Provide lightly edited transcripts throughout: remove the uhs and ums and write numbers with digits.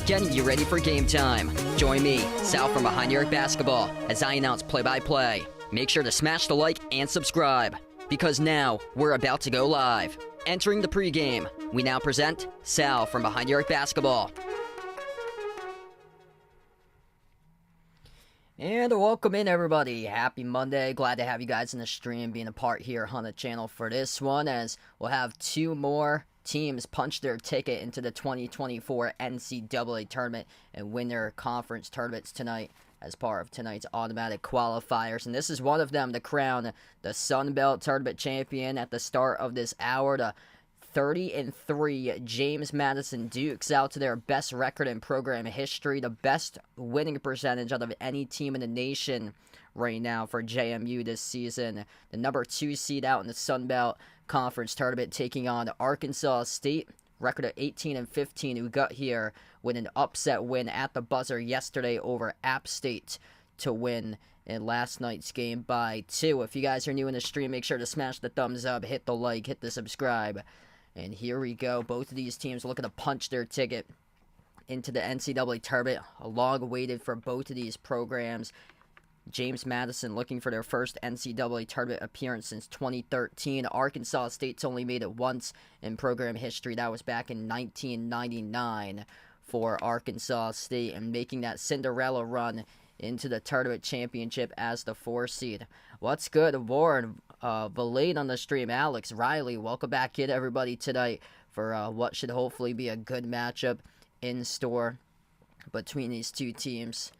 Getting you ready for game time. Join me, Sal from Behind Your Basketball, as I announce play-by-play. Make sure to smash the like and subscribe, because now we're about to go live. Entering the pregame, we now present Sal from Behind Your Basketball. And welcome in, everybody. Happy Monday. Glad to have you guys in the stream, being a part here on the channel for this one, as we'll have two more teams punch their ticket into the 2024 NCAA tournament and win their conference tournaments tonight as part of tonight's automatic qualifiers. And this is one of them, to crown the Sun Belt Tournament champion at the start of this hour. The 30-3 James Madison Dukes out to their best record in program history, the best winning percentage out of any team in the nation right now for JMU this season. The number 2 seed out in the Sun Belt Conference tournament, taking on Arkansas State, record of 18-15, who got here with an upset win at the buzzer yesterday over App State to win in last night's game by 2. If you guys are new in the stream, make sure to smash the thumbs up, hit the like, hit the subscribe. And here we go. Both of these teams looking to punch their ticket into the NCAA tournament. A long waited for both of these programs. James Madison looking for their first NCAA tournament appearance since 2013. Arkansas State's only made it once in program history. That was back in 1999 for Arkansas State, and making that Cinderella run into the tournament championship as the 4 seed. What's good, Warren? Valade on the stream. Alex, Riley, welcome back in, everybody, tonight for what should hopefully be a good matchup in store between these two teams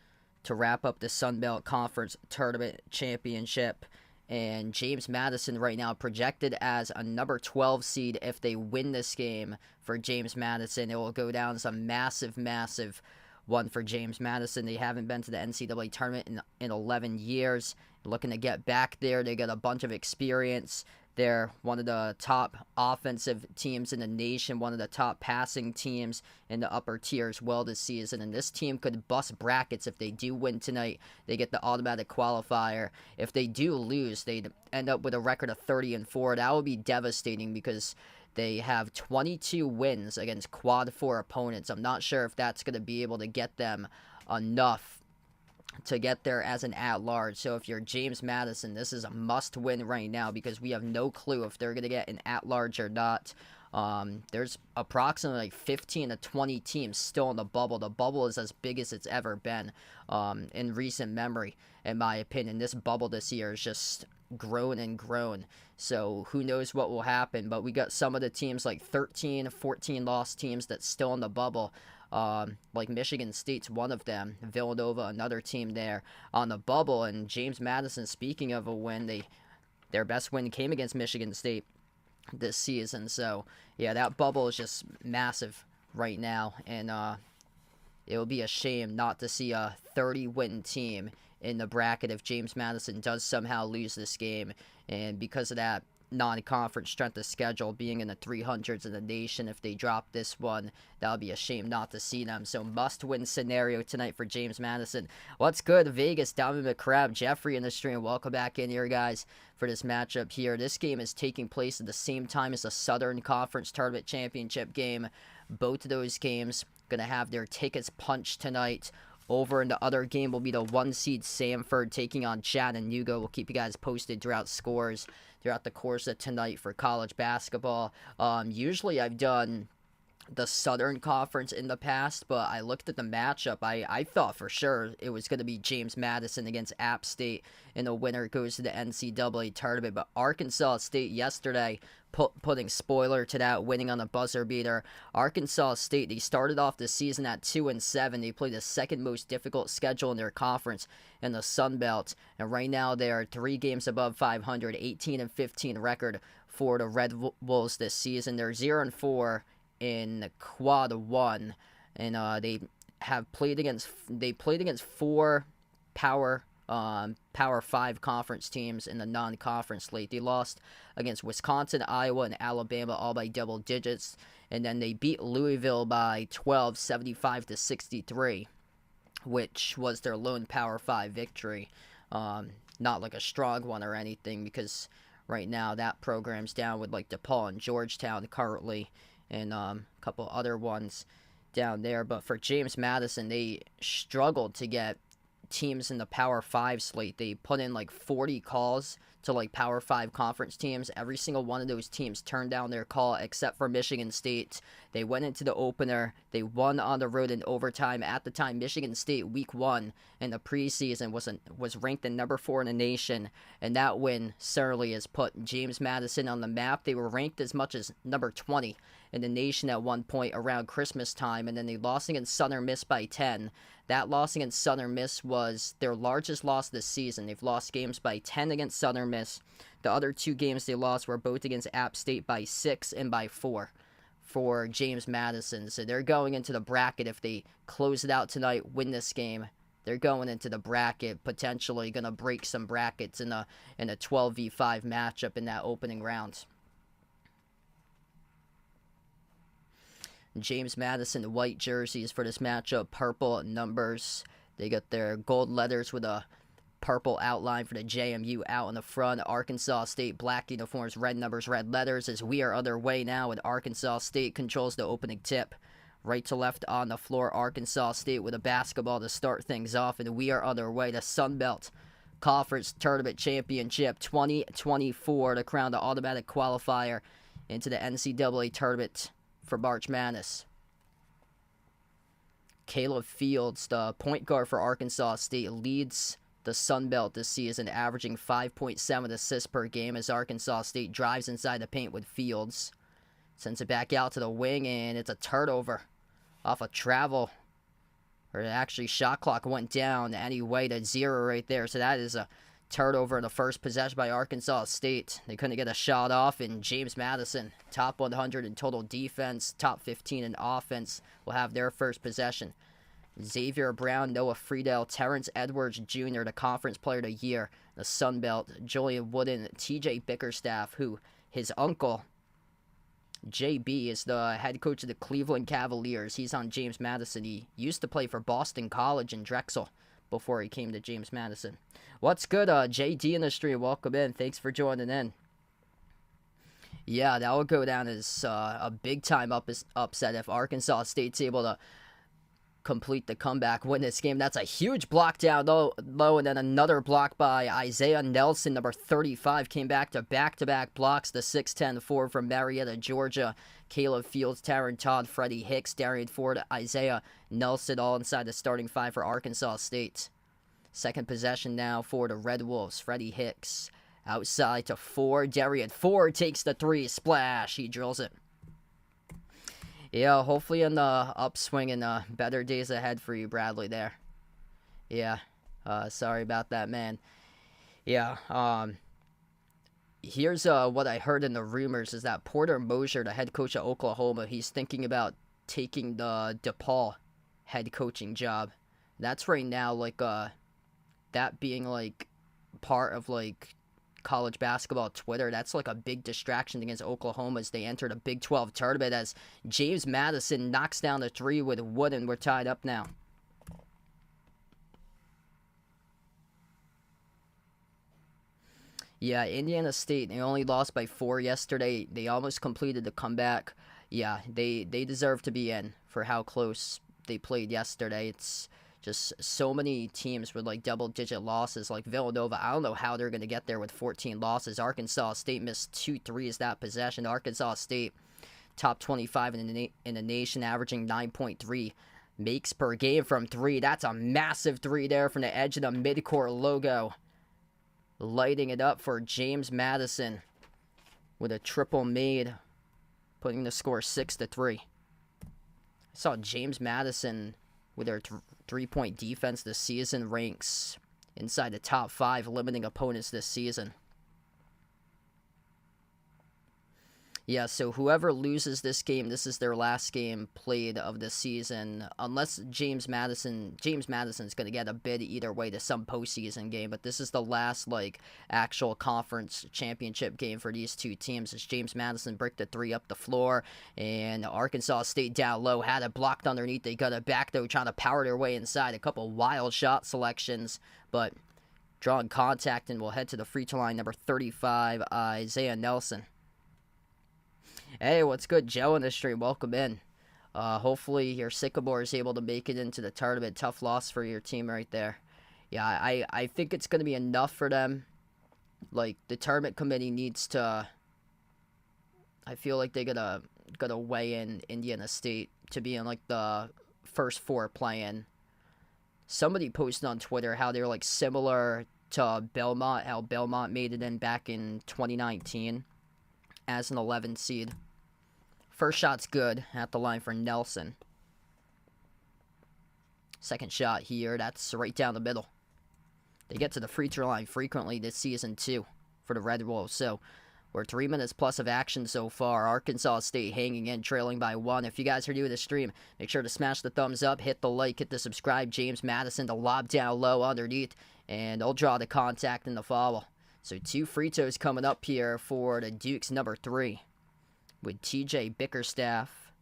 to wrap up the Sun Belt Conference Tournament Championship. And James Madison right now projected as a number 12 seed. If they win this game for James Madison, it will go down as a massive, massive one for James Madison. They haven't been to the NCAA tournament in 11 years. Looking to get back there. They got a bunch of experience. They're one of the top offensive teams in the nation, one of the top passing teams in the upper tier as well this season. And this team could bust brackets if they do win tonight. They get the automatic qualifier. If they do lose, they'd end up with a record of 30-4. That would be devastating because they have 22 wins against quad 4 opponents. I'm not sure if that's going to be able to get them enough to get there as an at-large. So if you're James Madison, this is a must-win right now, because we have no clue if they're going to get an at-large or not. There's approximately like 15 to 20 teams still in the bubble. The bubble is as big as it's ever been in recent memory, in my opinion. This bubble this year is just grown and grown. So who knows what will happen, but we got some of the teams like 13, 14 lost teams that's still in the bubble. Like Michigan State's one of them. Villanova, another team there on the bubble. And James Madison, speaking of a win, their best win came against Michigan State this season. So yeah, that bubble is just massive right now, and it will be a shame not to see a 30-win team in the bracket if James Madison does somehow lose this game. And because of that non-conference strength of schedule being in the 300s in the nation, if they drop this one, that would be a shame not to see them. So must-win scenario tonight for James Madison. What's good, Vegas? Diamond McCrab, Jeffrey in the stream. Welcome back in here, guys, for this matchup here. This game is taking place at the same time as the Southern Conference Tournament Championship game. Both of those games going to have their tickets punched tonight. Over in the other game will be the 1-seed Samford taking on Chattanooga. We'll keep you guys posted throughout scores throughout the course of tonight for college basketball. Usually I've done the Southern Conference in the past, but I looked at the matchup. I thought for sure it was going to be James Madison against App State, and the winner goes to the NCAA tournament. But Arkansas State yesterday, putting spoiler to that, winning on the buzzer beater. Arkansas State, they started off the season at 2-7. They played the second most difficult schedule in their conference in the Sun Belt, and right now they are 3 games above 500, 18-15 record for the Red Wolves this season. They're 0-4 in quad 1, and they played against 4 power 5 conference teams in the non-conference slate. They lost against Wisconsin, Iowa, and Alabama all by double digits, and then they beat Louisville by 12, 75-63, which was their lone power 5 victory. Not like a strong one or anything, because right now that program's down with like DePaul and Georgetown currently, and a couple other ones down there. But for James Madison, they struggled to get teams in the Power 5 slate. They put in like 40 calls to like Power 5 conference teams. Every single one of those teams turned down their call except for Michigan State. They went into the opener. They won on the road in overtime. At the time, Michigan State week 1 in the preseason was ranked in number 4 in the nation, and that win certainly has put James Madison on the map. They were ranked as much as number 20 in the nation at one point around Christmas time, and then they lost against Southern Miss by 10. That loss against Southern Miss was their largest loss this season. They've lost games by 10 against Southern Miss. The other 2 games they lost were both against App State by 6 and by 4 for James Madison. So they're going into the bracket. If they close it out tonight, win this game, they're going into the bracket, potentially going to break some brackets in a 12v5 matchup in that opening round. James Madison white jerseys for this matchup, purple numbers. They got their gold letters with a purple outline for the JMU out in the front. Arkansas State black uniforms, red numbers, red letters, as we are underway now, and Arkansas State controls the opening tip. Right to left on the floor, Arkansas State with a basketball to start things off, and we are underway. The Sun Belt Conference Tournament Championship 2024 to crown the automatic qualifier into the NCAA tournament for March Madness. Caleb Fields, the point guard for Arkansas State, leads the Sun Belt this season, averaging 5.7 assists per game as Arkansas State drives inside the paint with Fields. Sends it back out to the wing, and it's a turnover off a travel. Or actually, shot clock went down anyway to 0 right there. So that is a turnover in the first possession by Arkansas State. They couldn't get a shot off, and James Madison, top 100 in total defense, top 15 in offense, will have their first possession. Xavier Brown, Noah Friedel, Terrence Edwards Jr., the Conference Player of the Year, the Sun Belt, Julian Wooden, TJ Bickerstaff, who his uncle, JB, is the head coach of the Cleveland Cavaliers. He's on James Madison. He used to play for Boston College and Drexel before he came to James Madison. What's good, JD in the stream? Welcome in. Thanks for joining in. Yeah, that will go down as a big-time upset if Arkansas State's able to complete the comeback, win this game. That's a huge block down low, and then another block by Isaiah Nelson, number 35, came back to back-to-back blocks. The 6'10 forward from Marietta, Georgia, Caleb Fields, Taron Todd, Freddie Hicks, Darian Ford, Isaiah Nelson, all inside the starting five for Arkansas State. Second possession now for the Red Wolves. Freddie Hicks outside to Ford. Darian Ford takes the three. Splash. He drills it. Yeah, hopefully in the upswing and better days ahead for you, Bradley, there. Yeah, sorry about that, man. Yeah, here's what I heard in the rumors is that Porter Moser, the head coach of Oklahoma, he's thinking about taking the DePaul head coaching job. That's right now, like, that being, like, part of, like, college basketball Twitter. That's like a big distraction against Oklahoma as they enter the Big 12 tournament as James Madison knocks down the three with Wood, and we're tied up now. Yeah, Indiana State, they only lost by 4 yesterday. They almost completed the comeback. Yeah, they deserve to be in for how close they played yesterday. It's just so many teams with like double-digit losses, like Villanova. I don't know how they're going to get there with 14 losses. Arkansas State missed 2 threes that possession. Arkansas State, top 25 in the nation, averaging 9.3 makes per game from 3. That's a massive 3 there from the edge of the midcourt logo. Lighting it up for James Madison with a triple made, putting the score 6-3. I saw James Madison with their three-point defense this season ranks inside the top 5 limiting opponents this season. Yeah, so whoever loses this game, this is their last game played of the season. Unless James Madison's going to get a bid either way to some postseason game. But this is the last, like, actual conference championship game for these two teams. As James Madison bricked the 3 up the floor. And Arkansas State down low had it blocked underneath. They got it back, though, trying to power their way inside. A couple wild shot selections. But drawing contact, and we'll head to the free throw line, number 35, Isaiah Nelson. Hey, what's good, Joe in the stream? Welcome in. Hopefully your Sycamore is able to make it into the tournament. Tough loss for your team right there. Yeah, I think it's going to be enough for them. Like, the tournament committee needs to... I feel like they gotta weigh in Indiana State to be in, like, the first 4 play-in. Somebody posted on Twitter how they're, like, similar to Belmont, how Belmont made it in back in 2019 as an 11 seed. First shot's good at the line for Nelson. Second shot here, that's right down the middle. They get to the free throw line frequently this season too for the Red Wolves. So we're 3 minutes plus of action so far. Arkansas State hanging in, trailing by 1. If you guys are new to the stream, make sure to smash the thumbs up, hit the like, hit the subscribe. James Madison to lob down low underneath, and they'll draw the contact in the foul. So 2 free throws coming up here for the Dukes, number 3, with TJ Bickerstaff.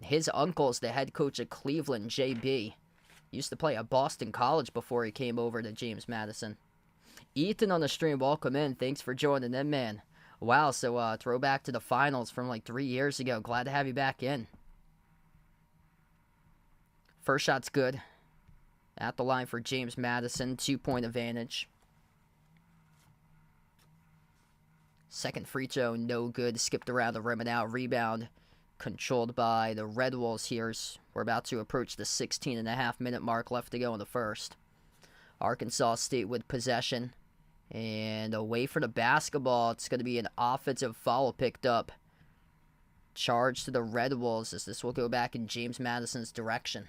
His uncle's the head coach of Cleveland, JB. Used to play at Boston College before he came over to James Madison. Ethan on the stream, welcome in. Thanks for joining in, man. Wow, so throwback to the finals from like 3 years ago. Glad to have you back in. First shot's good. At the line for James Madison, 2-point advantage. Second free throw, no good. Skipped around the rim and out. Rebound controlled by the Red Wolves here. We're about to approach the 16.5-minute mark left to go in the first. Arkansas State with possession. And away for the basketball. It's going to be an offensive foul picked up. Charge to the Red Wolves as this will go back in James Madison's direction.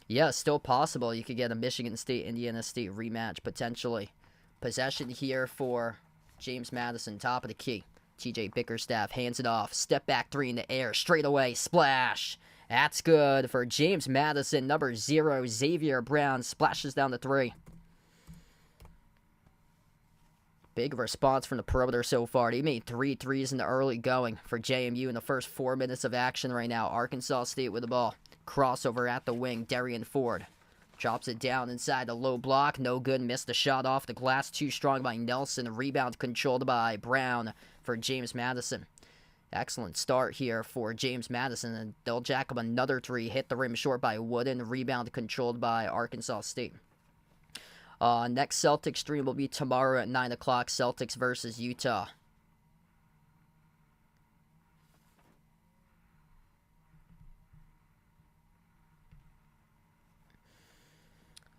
Yeah, still possible. You could get a Michigan State, Indiana State rematch, potentially. Possession here for James Madison, top of the key. TJ Bickerstaff hands it off. Step back 3 in the air, straight away, splash. That's good for James Madison. Number 0, Xavier Brown, splashes down the 3. Big response from the perimeter so far. They made 3 threes in the early going for JMU in the first 4 minutes of action right now. Arkansas State with the ball. Crossover at the wing. Darian Ford drops it down inside the low block. No good. Missed the shot off the glass. Too strong by Nelson. Rebound controlled by Brown for James Madison. Excellent start here for James Madison. And they'll jack up another 3. Hit the rim short by Wooden. Rebound controlled by Arkansas State. Next Celtics stream will be tomorrow at 9 o'clock, Celtics versus Utah.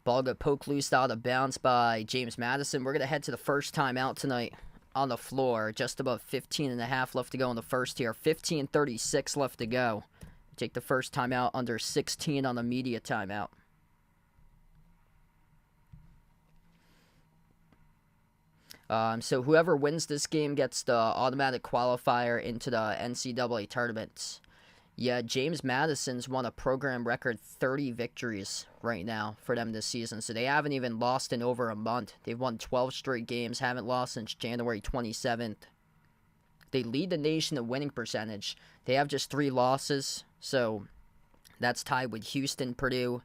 Ball got poked loose out of bounds by James Madison. We're going to head to the first timeout tonight on the floor. Just about 15 and a half left to go in the first here. 15:36 left to go. Take the first timeout under 16 on the media timeout. So whoever wins this game gets the automatic qualifier into the NCAA tournament. Yeah, James Madison's won a program record 30 victories right now for them this season. So they haven't even lost in over a month. They've won 12 straight games, haven't lost since January 27th. They lead the nation in winning percentage. They have just 3 losses. So that's tied with Houston, Purdue,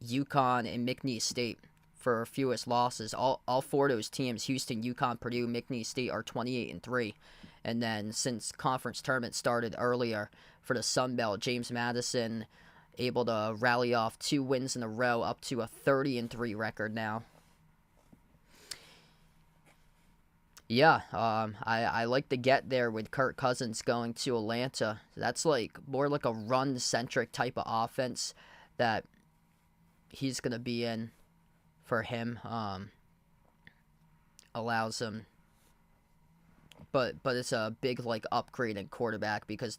UConn, and McNeese State for fewest losses. All 4 of those teams, Houston, UConn, Purdue, McNeese State, are 28-3. And then since conference tournament started earlier for the Sun Belt, James Madison able to rally off 2 wins in a row up to a 30-3 record now. Yeah, I like the get there with Kirk Cousins going to Atlanta. That's like more like a run-centric type of offense that he's going to be in for him. Allows him. But it's a big like upgrade in quarterback because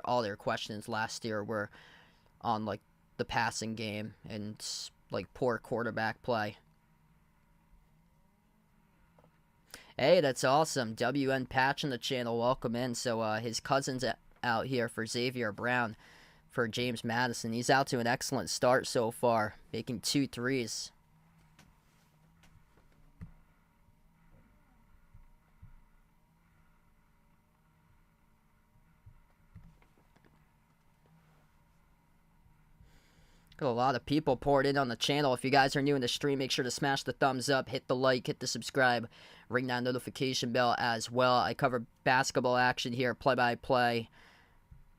all their questions last year were on like the passing game and like poor quarterback play. Hey, that's awesome. WN Patch on the channel, welcome in. So his cousin's out here for Xavier Brown for James Madison. He's out to an excellent start so far, making 2 threes. Got a lot of people poured in on the channel. If you guys are new in the stream, make sure to smash the thumbs up, hit the like, hit the subscribe, ring that notification bell as well. I cover basketball action here, play-by-play,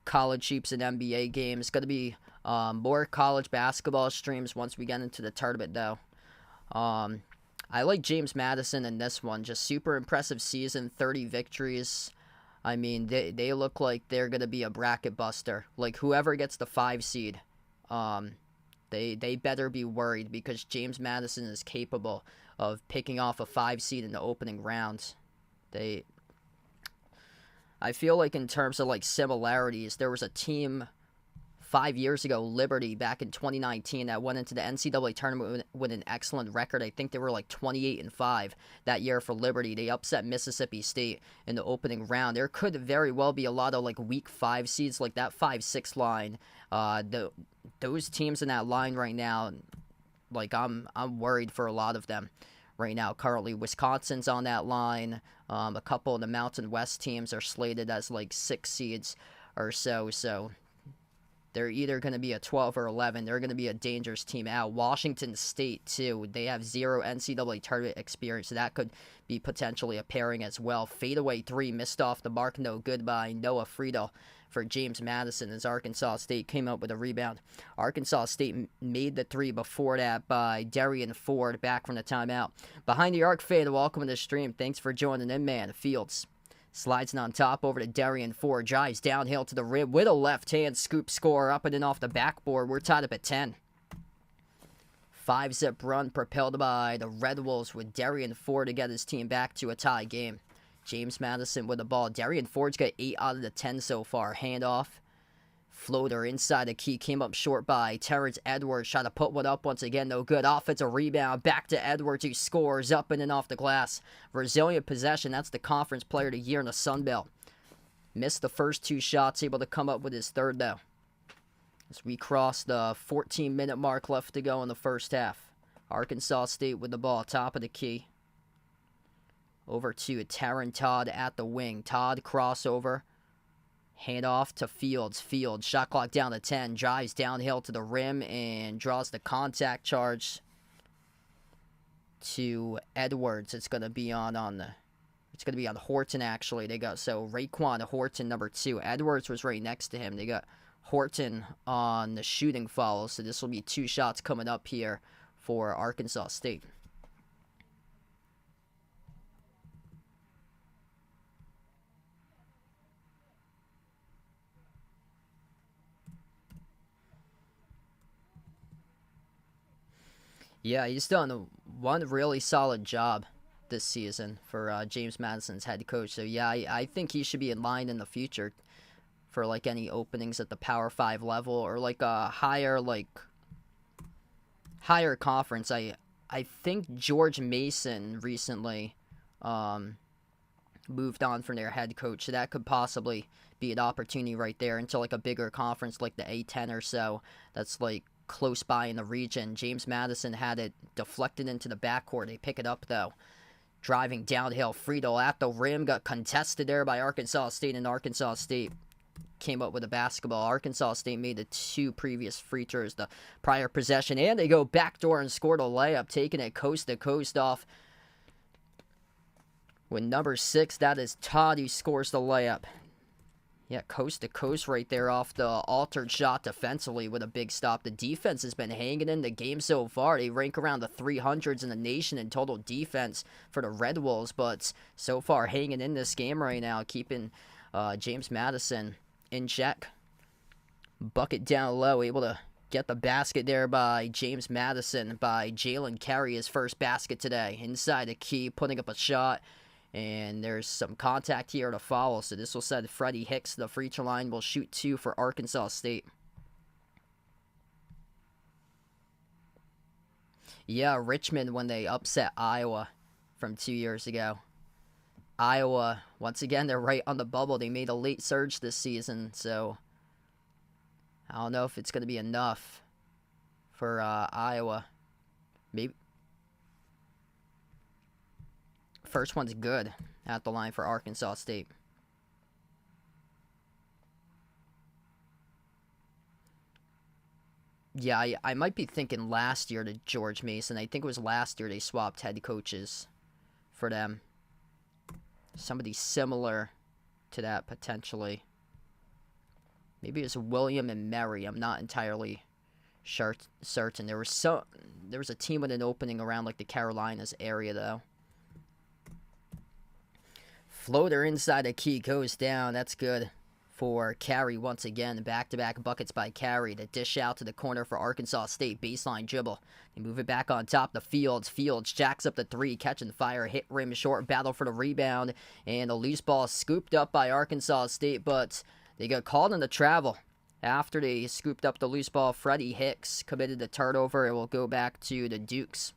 college hoops and NBA games. Going to be more college basketball streams once we get into the tournament, though. I like James Madison in this one. Just super impressive season, 30 victories. I mean, they look like they're going to be a bracket buster. Like, whoever gets the 5 seed, they better be worried because James Madison is capable of picking off a 5 seed in the opening round. I feel like in terms of like similarities, there was a team 5 years ago, Liberty, back in 2019, that went into the NCAA tournament with an excellent record. I think they were like 28-5 that year for Liberty. They upset Mississippi State in the opening round. There could very well be a lot of like weak 5 seeds, like that 5-6 line. Those teams in that line right now, like I'm worried for a lot of them right now. Currently, Wisconsin's on that line. A couple of the Mountain West teams are slated as like 6 seeds or so. So they're either going to be a 12 or 11. They're going to be a dangerous team out. Washington State, too. They have 0 NCAA tournament experience, so that could be potentially a pairing as well. Fadeaway 3 missed off the mark. No good by Noah Friedel for James Madison as Arkansas State came up with a rebound. Arkansas State made the 3 before that by Darian Ford back from the timeout. Behind the arc fade, welcome to the stream. Thanks for joining in, man. Fields slides it on top over to Darian Ford. Drives downhill to the rim with a left hand scoop score up and in off the backboard. We're tied up at 10. 5-zip run propelled by the Red Wolves with Darian Ford to get his team back to a tie game. James Madison with the ball. Darian Ford's got 8 out of the 10 so far. Handoff. Floater inside the key. Came up short by Terrence Edwards. Trying to put one up once again. No good. Offensive rebound. Back to Edwards who scores up and in off the glass. Resilient possession. That's the conference player of the year in the Sun Belt. Missed the first 2 shots. Able to come up with his third though. As we cross the 14-minute mark left to go in the first half. Arkansas State with the ball. Top of the key. Over to Taron Todd at the wing. Todd crossover. Hand off to Fields. Fields, shot clock down to 10. Drives downhill to the rim and draws the contact charge to Edwards. It's going to be on Horton, actually. They got, so Raekwon Horton, number 2. Edwards was right next to him. They got Horton on the shooting foul. So this will be 2 shots coming up here for Arkansas State. Yeah, he's done one really solid job this season for James Madison's head coach. So yeah, I think he should be in line in the future for like any openings at the Power 5 level or like a higher conference. I think George Mason recently um, moved on from their head coach, so that could possibly be an opportunity right there into like a bigger conference like the A10 or so. That's like close by in the region. James Madison had it deflected into the backcourt. They pick it up though. Driving downhill, Friedel at the rim, got contested there by Arkansas State, and Arkansas State came up with a basketball. Arkansas State made the two previous free throws the prior possession, and they go backdoor and scored a layup, taking it coast to coast off with number 6. That is Todd who scores the layup. Yeah, coast to coast right there off the altered shot defensively with a big stop. The defense has been hanging in the game so far. They rank around the 300s in the nation in total defense for the Red Wolves, but so far hanging in this game right now, keeping James Madison in check. Bucket down low, able to get the basket there by James Madison, by Jalen Carey, his first basket today. Inside the key, putting up a shot. And there's some contact here to follow, so this will send Freddie Hicks to the free throw line. Will shoot 2 for Arkansas State. Yeah, Richmond when they upset Iowa from 2 years ago. Iowa, once again, they're right on the bubble. They made a late surge this season, so I don't know if it's going to be enough for Iowa. Maybe. First one's good at the line for Arkansas State. Yeah, I might be thinking last year to George Mason. I think it was last year they swapped head coaches for them. Somebody similar to that potentially. Maybe it was William and Mary. I'm not entirely certain. There was a team with an opening around like the Carolinas area though. Floater inside the key goes down. That's good for Carey once again. Back-to-back buckets by Carey. The dish out to the corner for Arkansas State. Baseline dribble. They move it back on top to Fields. Fields jacks up the 3, catching fire. Hit rim short. Battle for the rebound. And the loose ball scooped up by Arkansas State, but they got called in the travel. After they scooped up the loose ball, Freddie Hicks committed the turnover. It will go back to the Dukes.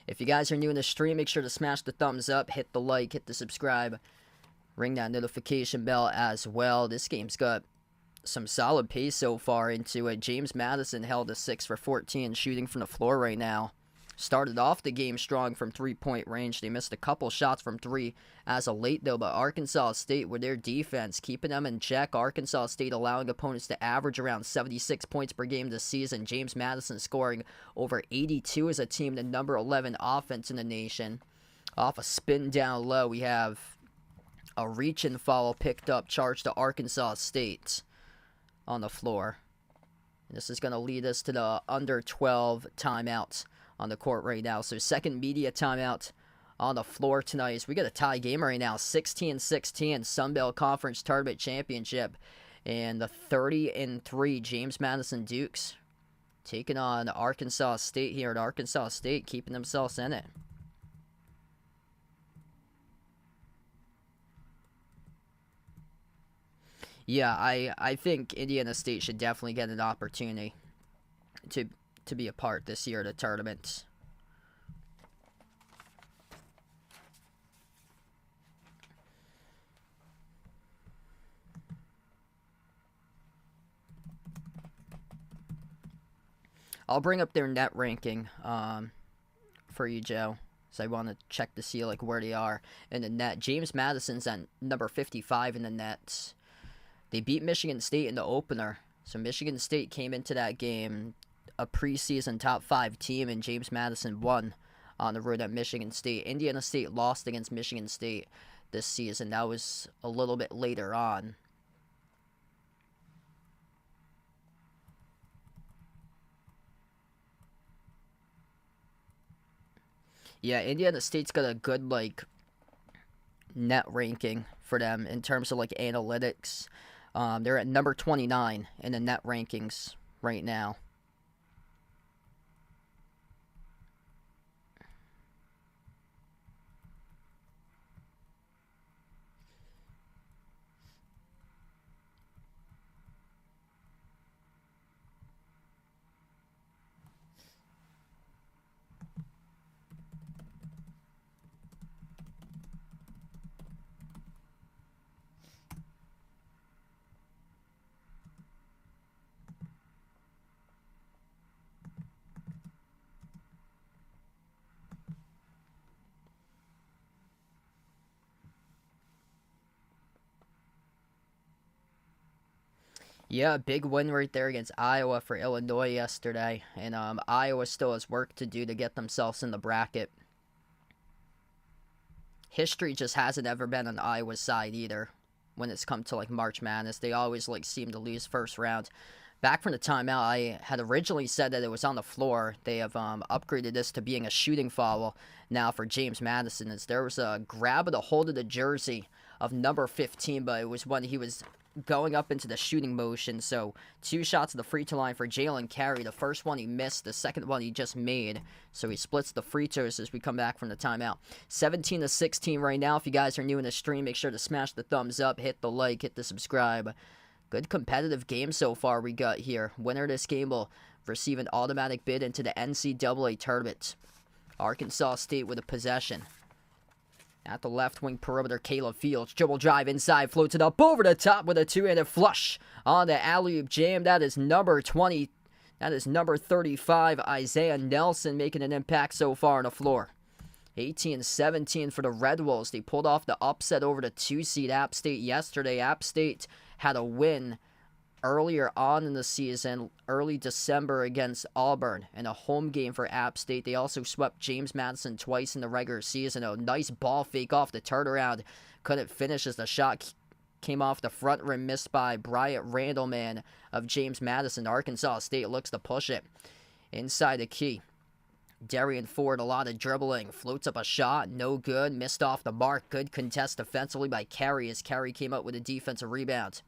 If you guys are new in the stream, make sure to smash the thumbs up, hit the like, hit the subscribe, ring that notification bell as well. This game's got some solid pace so far into it. James Madison held a 6 for 14 shooting from the floor right now. Started off the game strong from three-point range. They missed a couple shots from 3 as of late, though, but Arkansas State, with their defense, keeping them in check. Arkansas State allowing opponents to average around 76 points per game this season. James Madison scoring over 82 as a team, the number 11 offense in the nation. Off a spin down low, we have a reach and follow picked up, charged to Arkansas State on the floor. And this is going to lead us to the under 12 timeouts on the court right now. So second media timeout on the floor tonight as we got a tie game right now. 16-16 Sun Belt Conference Tournament Championship. And the 30-3 James Madison Dukes taking on Arkansas State here at Arkansas State, keeping themselves in it. Yeah, I think Indiana State should definitely get an opportunity to be a part this year of the tournament. I'll bring up their net ranking for you, Joe. So I want to check to see like where they are in the net. James Madison's at number 55 in the net. They beat Michigan State in the opener. So Michigan State came into that game a preseason top 5 team, and James Madison won on the road at Michigan State. Indiana State lost against Michigan State this season. That was a little bit later on. Yeah, Indiana State's got a good like net ranking for them in terms of like analytics. They're at number 29 in the net rankings right now. Yeah, big win right there against Iowa for Illinois yesterday. And Iowa still has work to do to get themselves in the bracket. History just hasn't ever been on Iowa's side either when it's come to like March Madness. They always like seem to lose first round. Back from the timeout, I had originally said that it was on the floor. They have upgraded this to being a shooting foul now for James Madison. As there was a grab of the hold of the jersey of number 15, but it was when he was going up into the shooting motion. So 2 shots at the free throw line for Jalen Carey. The first one he missed, the second one he just made. So he splits the free throws as we come back from the timeout. 17-16 right now. If you guys are new in the stream, make sure to smash the thumbs up, hit the like, hit the subscribe. Good competitive game so far we got here. Winner of this game will receive an automatic bid into the NCAA tournament. Arkansas State with a possession. At the left wing perimeter, Caleb Fields. Dribble drive inside, floats it up over the top with a two-handed flush on the alley-oop jam. That is number 20. That is number 35, Isaiah Nelson, making an impact so far on the floor. 18-17 for the Red Wolves. They pulled off the upset over the 2-seed App State yesterday. App State had a win earlier on in the season, early December against Auburn, in a home game for App State. They also swept James Madison twice in the regular season. A nice ball fake off the turnaround. Couldn't finish as the shot came off the front rim, missed by Bryant Randleman of James Madison. Arkansas State looks to push it inside the key. Darian Ford, a lot of dribbling, floats up a shot, no good, missed off the mark. Good contest defensively by Carey as Carey came up with a defensive rebound.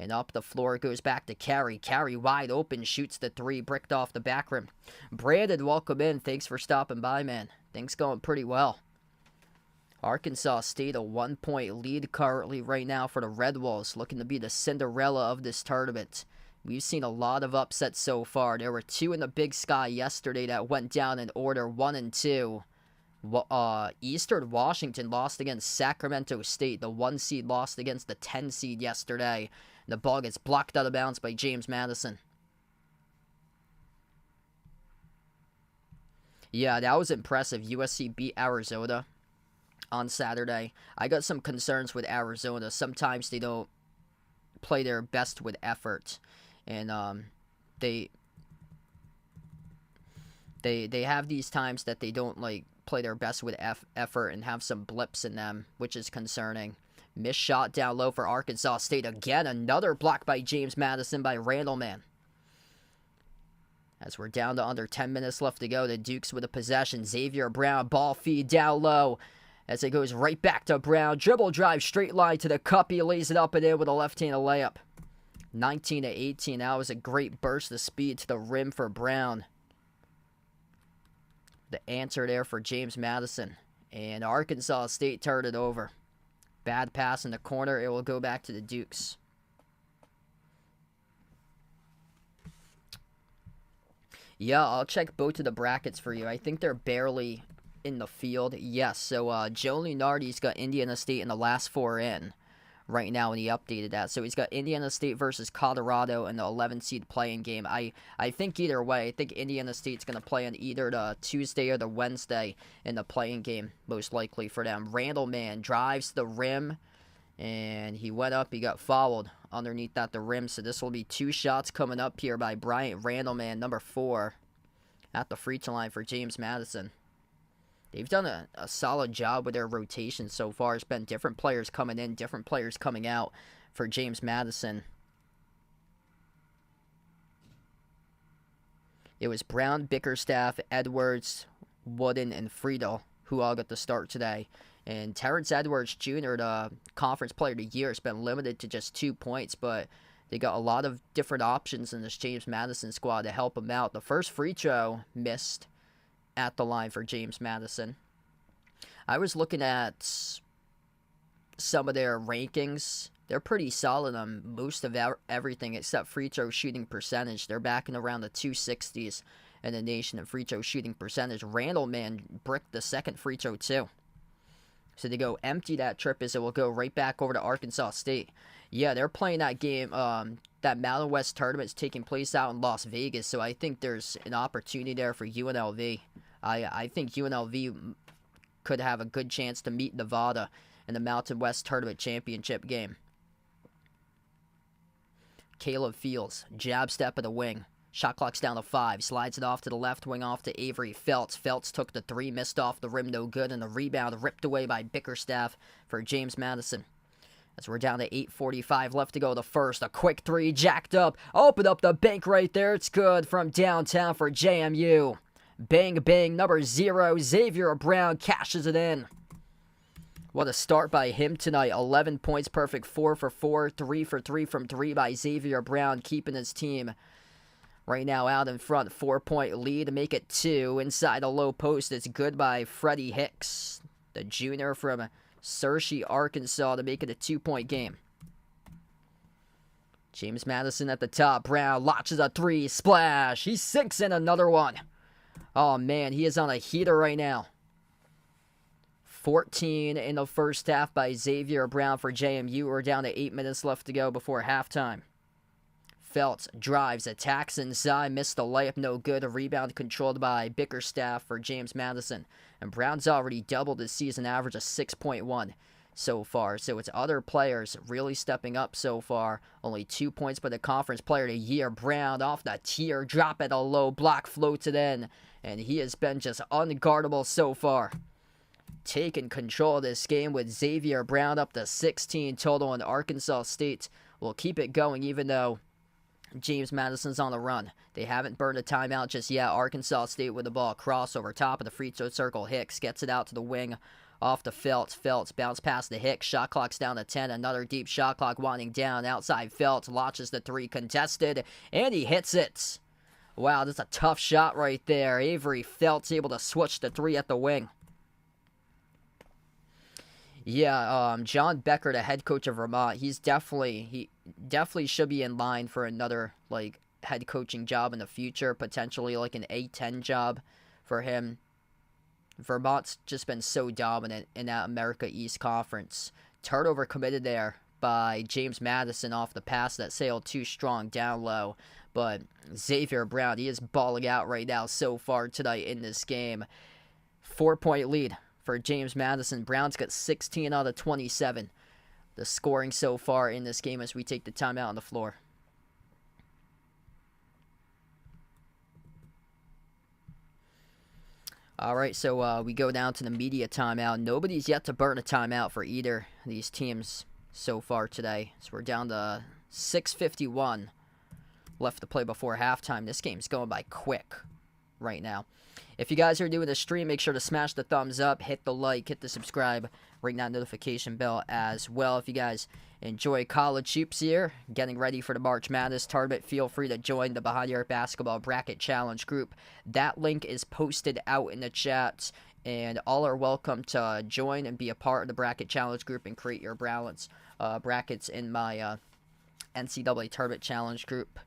And up the floor it goes back to Carey. Carey wide open, shoots the 3, bricked off the back rim. Brandon, welcome in. Thanks for stopping by, man. Things going pretty well. Arkansas State a 1-point lead currently right now for the Red Wolves, looking to be the Cinderella of this tournament. We've seen a lot of upsets so far. There were 2 in the Big Sky yesterday that went down in order, 1 and 2. Eastern Washington lost against Sacramento State. The 1 seed lost against the 10 seed yesterday. The ball gets blocked out of bounds by James Madison. Yeah, that was impressive. USC beat Arizona on Saturday. I got some concerns with Arizona. Sometimes they don't play their best with effort. And they have these times that they don't like play their best with effort and have some blips in them, which is concerning. Missed shot down low for Arkansas State. Again, another block by James Madison by Randleman. As we're down to under 10 minutes left to go, the Dukes with a possession. Xavier Brown, ball feed down low. As it goes right back to Brown. Dribble drive, straight line to the cup. He lays it up and in with a left-handed layup. 19-18. That was a great burst of speed to the rim for Brown. The answer there for James Madison. And Arkansas State turned it over. Bad pass in the corner. It will go back to the Dukes. Yeah, I'll check both of the brackets for you. I think they're barely in the field. Yes, so Joe Lunardi's got Indiana State in the last 4 in right now, and he updated that. So he's got Indiana State versus Colorado in the 11-seed play-in game. I think either way, I think Indiana State's going to play on either the Tuesday or the Wednesday in the play-in game, most likely for them. Randleman drives to the rim, and he went up. He got fouled underneath at the rim, so this will be 2 shots coming up here by Bryant Randleman, number 4, at the free throw line for James Madison. They've done a solid job with their rotation so far. It's been different players coming in, different players coming out for James Madison. It was Brown, Bickerstaff, Edwards, Wooden, and Friedel who all got the start today And Terrence Edwards Jr., the Conference Player of the Year, has been limited to just 2 points, but they got a lot of different options in this James Madison squad to help him out. The first free throw missed at the line for James Madison. I was looking at some of their rankings. They're pretty solid on most of everything except free throw shooting percentage. They're back in around the 260s in the nation in free throw shooting percentage. Randall, man, bricked the second free throw too. So they go empty that trip as it will go right back over to Arkansas State. Yeah, they're playing that game. That Mountain West tournament is taking place out in Las Vegas, so I think there's an opportunity there for UNLV. I think UNLV could have a good chance to meet Nevada in the Mountain West Tournament Championship game. Caleb Fields, jab step of the wing. Shot clock's down to 5. Slides it off to the left wing off to Avery Felts. Felts took the 3, missed off the rim, no good, and the rebound ripped away by Bickerstaff for James Madison. As we're down to 8:45 left to go the first. A quick 3, jacked up. Open up the bank right there. It's good from downtown for JMU. Bang, bang, number 0, Xavier Brown cashes it in. What a start by him tonight. 11 points, perfect 4 for 4, 3 for 3 from 3 by Xavier Brown, keeping his team right now out in front. 4-point lead to make it 2. Inside the low post, it's good by Freddie Hicks, the junior from Searcy, Arkansas, to make it a 2-point game. James Madison at the top. Brown launches a 3, splash. He sinks in another one. Oh, man, he is on a heater right now. 14 in the first half by Xavier Brown for JMU. We're down to 8 minutes left to go before halftime. Felts drives, attacks inside, missed the layup, no good. A rebound controlled by Bickerstaff for James Madison. And Brown's already doubled his season average of 6.1 so far. So it's other players really stepping up so far. Only 2 points by the Conference Player of the Year. Brown off the tear, drop at a low block, floats it in. And he has been just unguardable so far. Taking control of this game with Xavier Brown up to 16 total, and Arkansas State will keep it going even though James Madison's on the run. They haven't burned a timeout just yet. Arkansas State with the ball. Crossover, top of the free throw circle. Hicks gets it out to the wing. Off to Felts. Felts bounce past the Hicks. Shot clock's down to 10. Another deep shot clock winding down. Outside Felts. Launches the 3. Contested. And he hits it. Wow, that's a tough shot right there. Avery Felts able to switch the 3 at the wing. Yeah, John Becker, the head coach of Vermont, he definitely should be in line for another head coaching job in the future, potentially like an A10 job for him. Vermont's just been so dominant in that America East Conference. Turnover committed there by James Madison off the pass that sailed too strong down low. But Xavier Brown, he is balling out right now so far tonight in this game. 4-point lead for James Madison. Brown's got 16 out of 27. The scoring so far in this game as we take the timeout on the floor. All right, so we go down to the media timeout. Nobody's yet to burn a timeout for either of these teams so far today. So we're down to 6:51 left to play before halftime. This game's going by quick right now. If you guys are doing the stream, make sure to smash the thumbs up, hit the like, hit the subscribe, ring that notification bell as well. If you guys enjoy college hoops here, getting ready for the March Madness tournament, feel free to join the Behind the Arc Basketball Bracket Challenge group. That link is posted out in the chat, and all are welcome to join and be a part of the Bracket Challenge group and create your brackets in my NCAA Tournament Challenge group.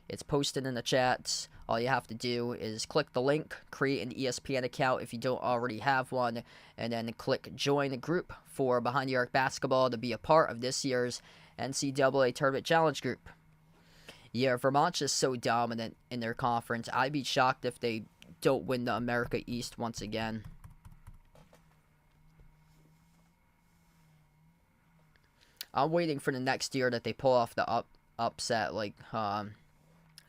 It's posted in the chat. All you have to do is click the link, create an ESPN account if you don't already have one, and then click join the group for Behind the Arc Basketball to be a part of this year's NCAA Tournament Challenge group. Yeah, Vermont's just so dominant in their conference. I'd be shocked if they don't win the America East once again. I'm waiting for the next year that they pull off the upset,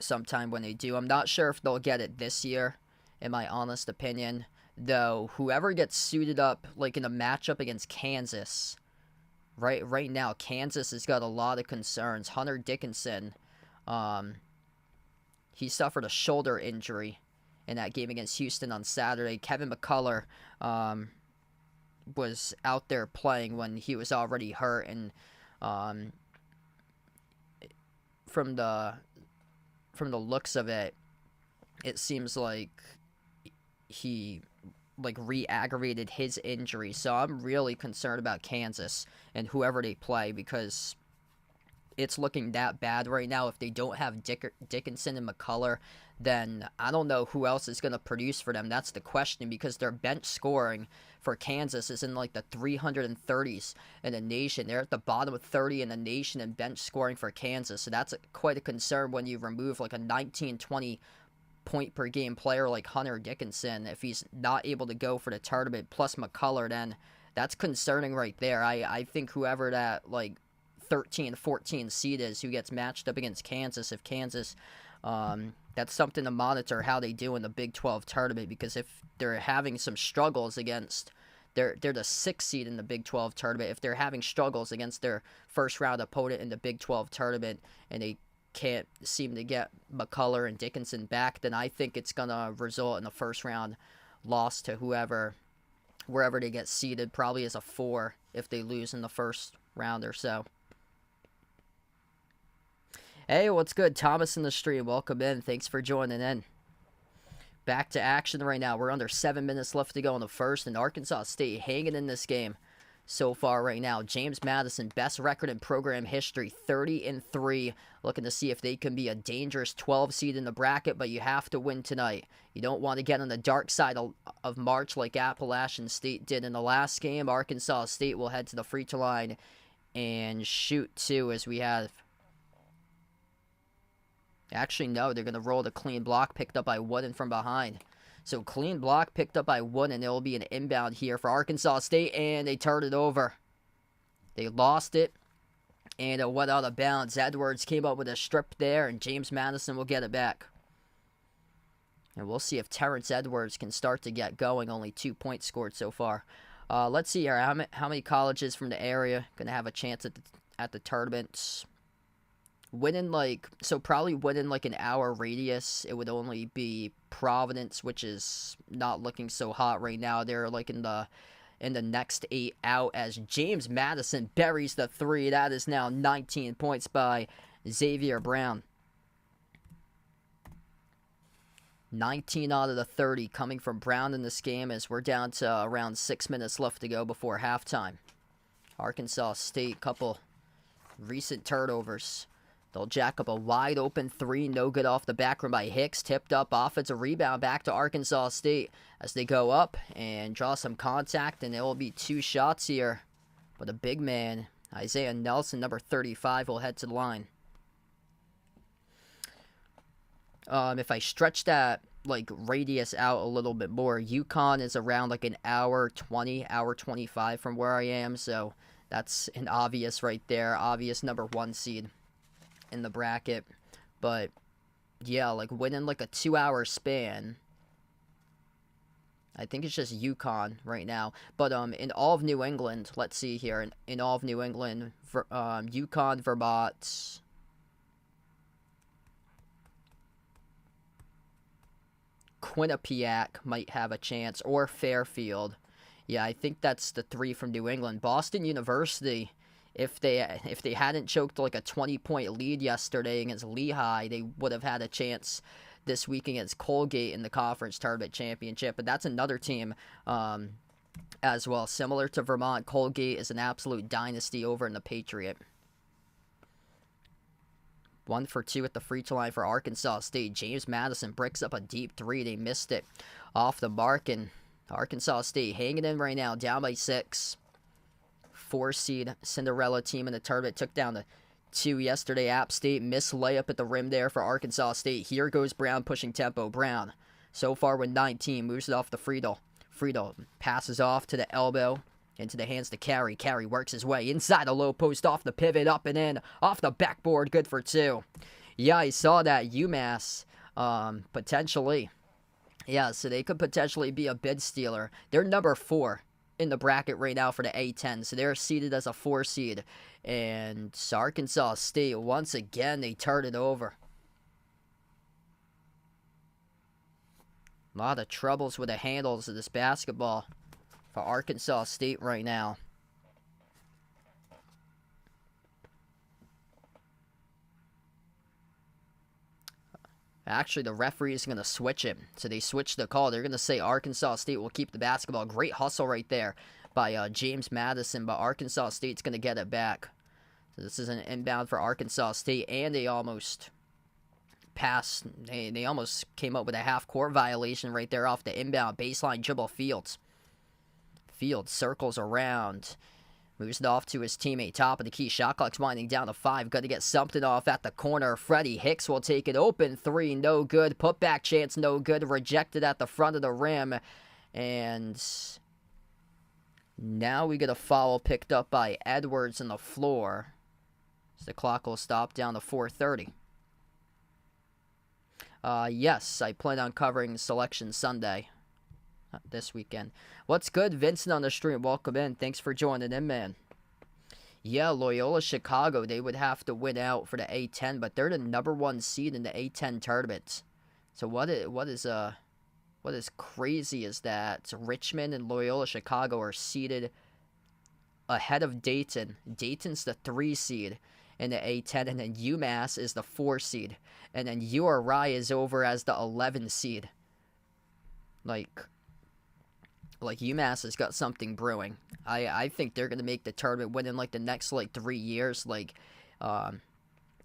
sometime when they do. I'm not sure if they'll get it this year, in my honest opinion. Though, whoever gets suited up, in a matchup against Kansas, right now, Kansas has got a lot of concerns. Hunter Dickinson, he suffered a shoulder injury in that game against Houston on Saturday. Kevin McCullough, was out there playing when he was already hurt, and um, from the looks of it, it seems like he like re-aggravated his injury. So I'm really concerned about Kansas and whoever they play, because it's looking that bad right now. If they don't have Dickinson and McCullough, then I don't know who else is going to produce for them. That's the question, because their bench scoring for Kansas is in like the 330s in the nation. They're at the bottom of 30 in the nation in bench scoring for Kansas. So that's quite a concern when you remove like a 19-20 point per game player like Hunter Dickinson. If he's not able to go for the tournament plus McCullough, then that's concerning right there. I think whoever that like 13, 14 seed is who gets matched up against Kansas, if Kansas, that's something to monitor how they do in the Big 12 tournament, because if they're having some struggles against, they're the 6th seed in the Big 12 tournament. If they're having struggles against their first round opponent in the Big 12 tournament and they can't seem to get McCullough and Dickinson back, then I think it's going to result in a first round loss to wherever they get seeded, probably as a 4 if they lose in the first round or so. Hey, what's good? Thomas in the stream. Welcome in. Thanks for joining in. Back to action right now. We're under 7 minutes left to go in the first, and Arkansas State hanging in this game so far right now. James Madison, best record in program history, 30-3. Looking to see if they can be a dangerous 12 seed in the bracket, but you have to win tonight. You don't want to get on the dark side of March like Appalachian State did in the last game. Arkansas State will head to the free throw line and shoot 2 as we have. Actually, no, they're going to roll the clean block picked up by Wooden from behind. So clean block picked up by Wooden. It will be an inbound here for Arkansas State, and they turned it over. They lost it, and it went out of bounds. Edwards came up with a strip there, and James Madison will get it back. And we'll see if Terrence Edwards can start to get going. Only 2 points scored so far. Let's see here. How many colleges from the area going to have a chance at the tournament? Probably within like an hour radius, it would only be Providence, which is not looking so hot right now. They're like in the next 8 out, as James Madison buries the 3. That is now 19 points by Xavier Brown. 19 out of the 30 coming from Brown in this game, as we're down to around 6 minutes left to go before halftime. Arkansas State, couple recent turnovers. They'll jack up a wide open 3, no good off the back rim by Hicks. Tipped up, offensive rebound back to Arkansas State as they go up and draw some contact, and it will be 2 shots here. But a big man, Isaiah Nelson, number 35, will head to the line. If I stretch that like radius out a little bit more, UConn is around like an hour 20, hour 25 from where I am, so that's an obvious right there, obvious number 1 seed in the bracket. But yeah, like within like a 2-hour span, I think it's just UConn right now. But in all of New England, let's see here, in all of New England, UConn, Vermont, Quinnipiac might have a chance, or Fairfield. Yeah, I think that's the 3 from New England. Boston University, if they hadn't choked like a 20-point lead yesterday against Lehigh, they would have had a chance this week against Colgate in the conference tournament championship. But that's another team as well, similar to Vermont. Colgate is an absolute dynasty over in the Patriot. 1 for 2 at the free throw line for Arkansas State. James Madison bricks up a deep 3. They missed it off the mark, and Arkansas State hanging in right now, down by 6. 4-seed Cinderella team in the tournament took down the 2 yesterday. App State missed layup at the rim there for Arkansas State. Here goes Brown pushing tempo. Brown, so far with 19, moves it off the Friedel. Friedel passes off to the elbow, into the hands to Carey. Carey works his way inside the low post, off the pivot, up and in, off the backboard, good for 2. Yeah, I saw that. UMass, potentially. Yeah, so they could potentially be a bid stealer. They're number 4 in the bracket right now for the A10, so they're seeded as a 4 seed. And Arkansas State, once again, they turn it over. A lot of troubles with the handles of this basketball. for Arkansas State right now. Actually, the referee is going to switch it. So they switched the call. They're going to say Arkansas State will keep the basketball. Great hustle right there by James Madison, but Arkansas State's going to get it back. So this is an inbound for Arkansas State, and they almost passed. They almost came up with a half-court violation right there off the inbound. Baseline dribble Fields. Fields circles around. Moves it off to his teammate. Top of the key. Shot clock's winding down to 5. Got to get something off at the corner. Freddie Hicks will take it. Open 3. No good. Putback chance. No good. Rejected at the front of the rim. And now we get a foul picked up by Edwards on the floor. So the clock will stop down to 4:30. Yes, I plan on covering Selection Sunday. This weekend. What's good? Vincent on the stream. Welcome in. Thanks for joining in, man. Yeah, Loyola Chicago, they would have to win out for the A10, but they're the #1 seed in the A10 tournament. So what is crazy is that Richmond and Loyola Chicago are seeded ahead of Dayton. Dayton's the 3 seed in the A10, and then UMass is the 4 seed. And then URI is over as the 11 seed. Like UMass has got something brewing. I think they're going to make the tournament win in like the next 3 years.